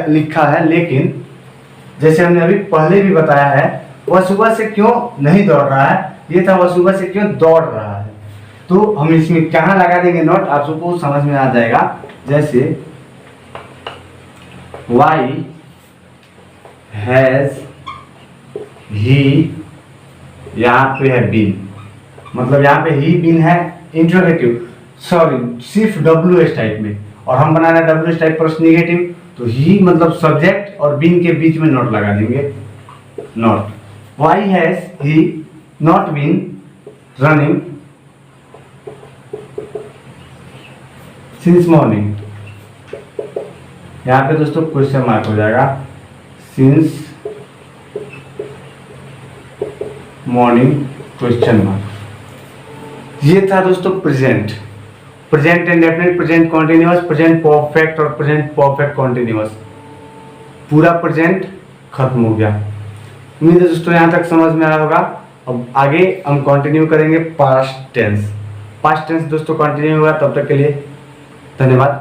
A: लिखा है, लेकिन जैसे हमने अभी पहले भी बताया है, वह सुबह से क्यों नहीं दौड़ रहा है, ये था वह सुबह से क्यों दौड़ रहा है। तो हम इसमें कहाँ लगा देंगे नॉट, आप सबको समझ में आ जाएगा। जैसे वाई हैज ही, यहाँ पे है बीन, मतलब यहाँ पे ही बीन है इंट्रोगेटिव, सॉरी सिर्फ WH टाइप में, और हम बना रहे हैं WH टाइप प्लस निगेटिव, तो ही मतलब सब्जेक्ट और बीन के बीच में नॉट लगा देंगे, not. Why has he not been running since morning, यहाँ पे दोस्तों क्वेश्चन मार्क हो जाएगा, सिंस मॉर्निंग क्वेश्चन मार्क। ये था दोस्तों present, present indefinite, present continuous, present perfect और प्रेजेंट परफेक्ट कॉन्टिन्यूअस। पूरा प्रेजेंट खत्म हो गया। उम्मीद है दोस्तों यहाँ तक समझ में आया होगा। अब आगे हम कंटिन्यू करेंगे पास्ट टेंस। पास्ट टेंस दोस्तों कंटिन्यू होगा, तब तक के लिए धन्यवाद।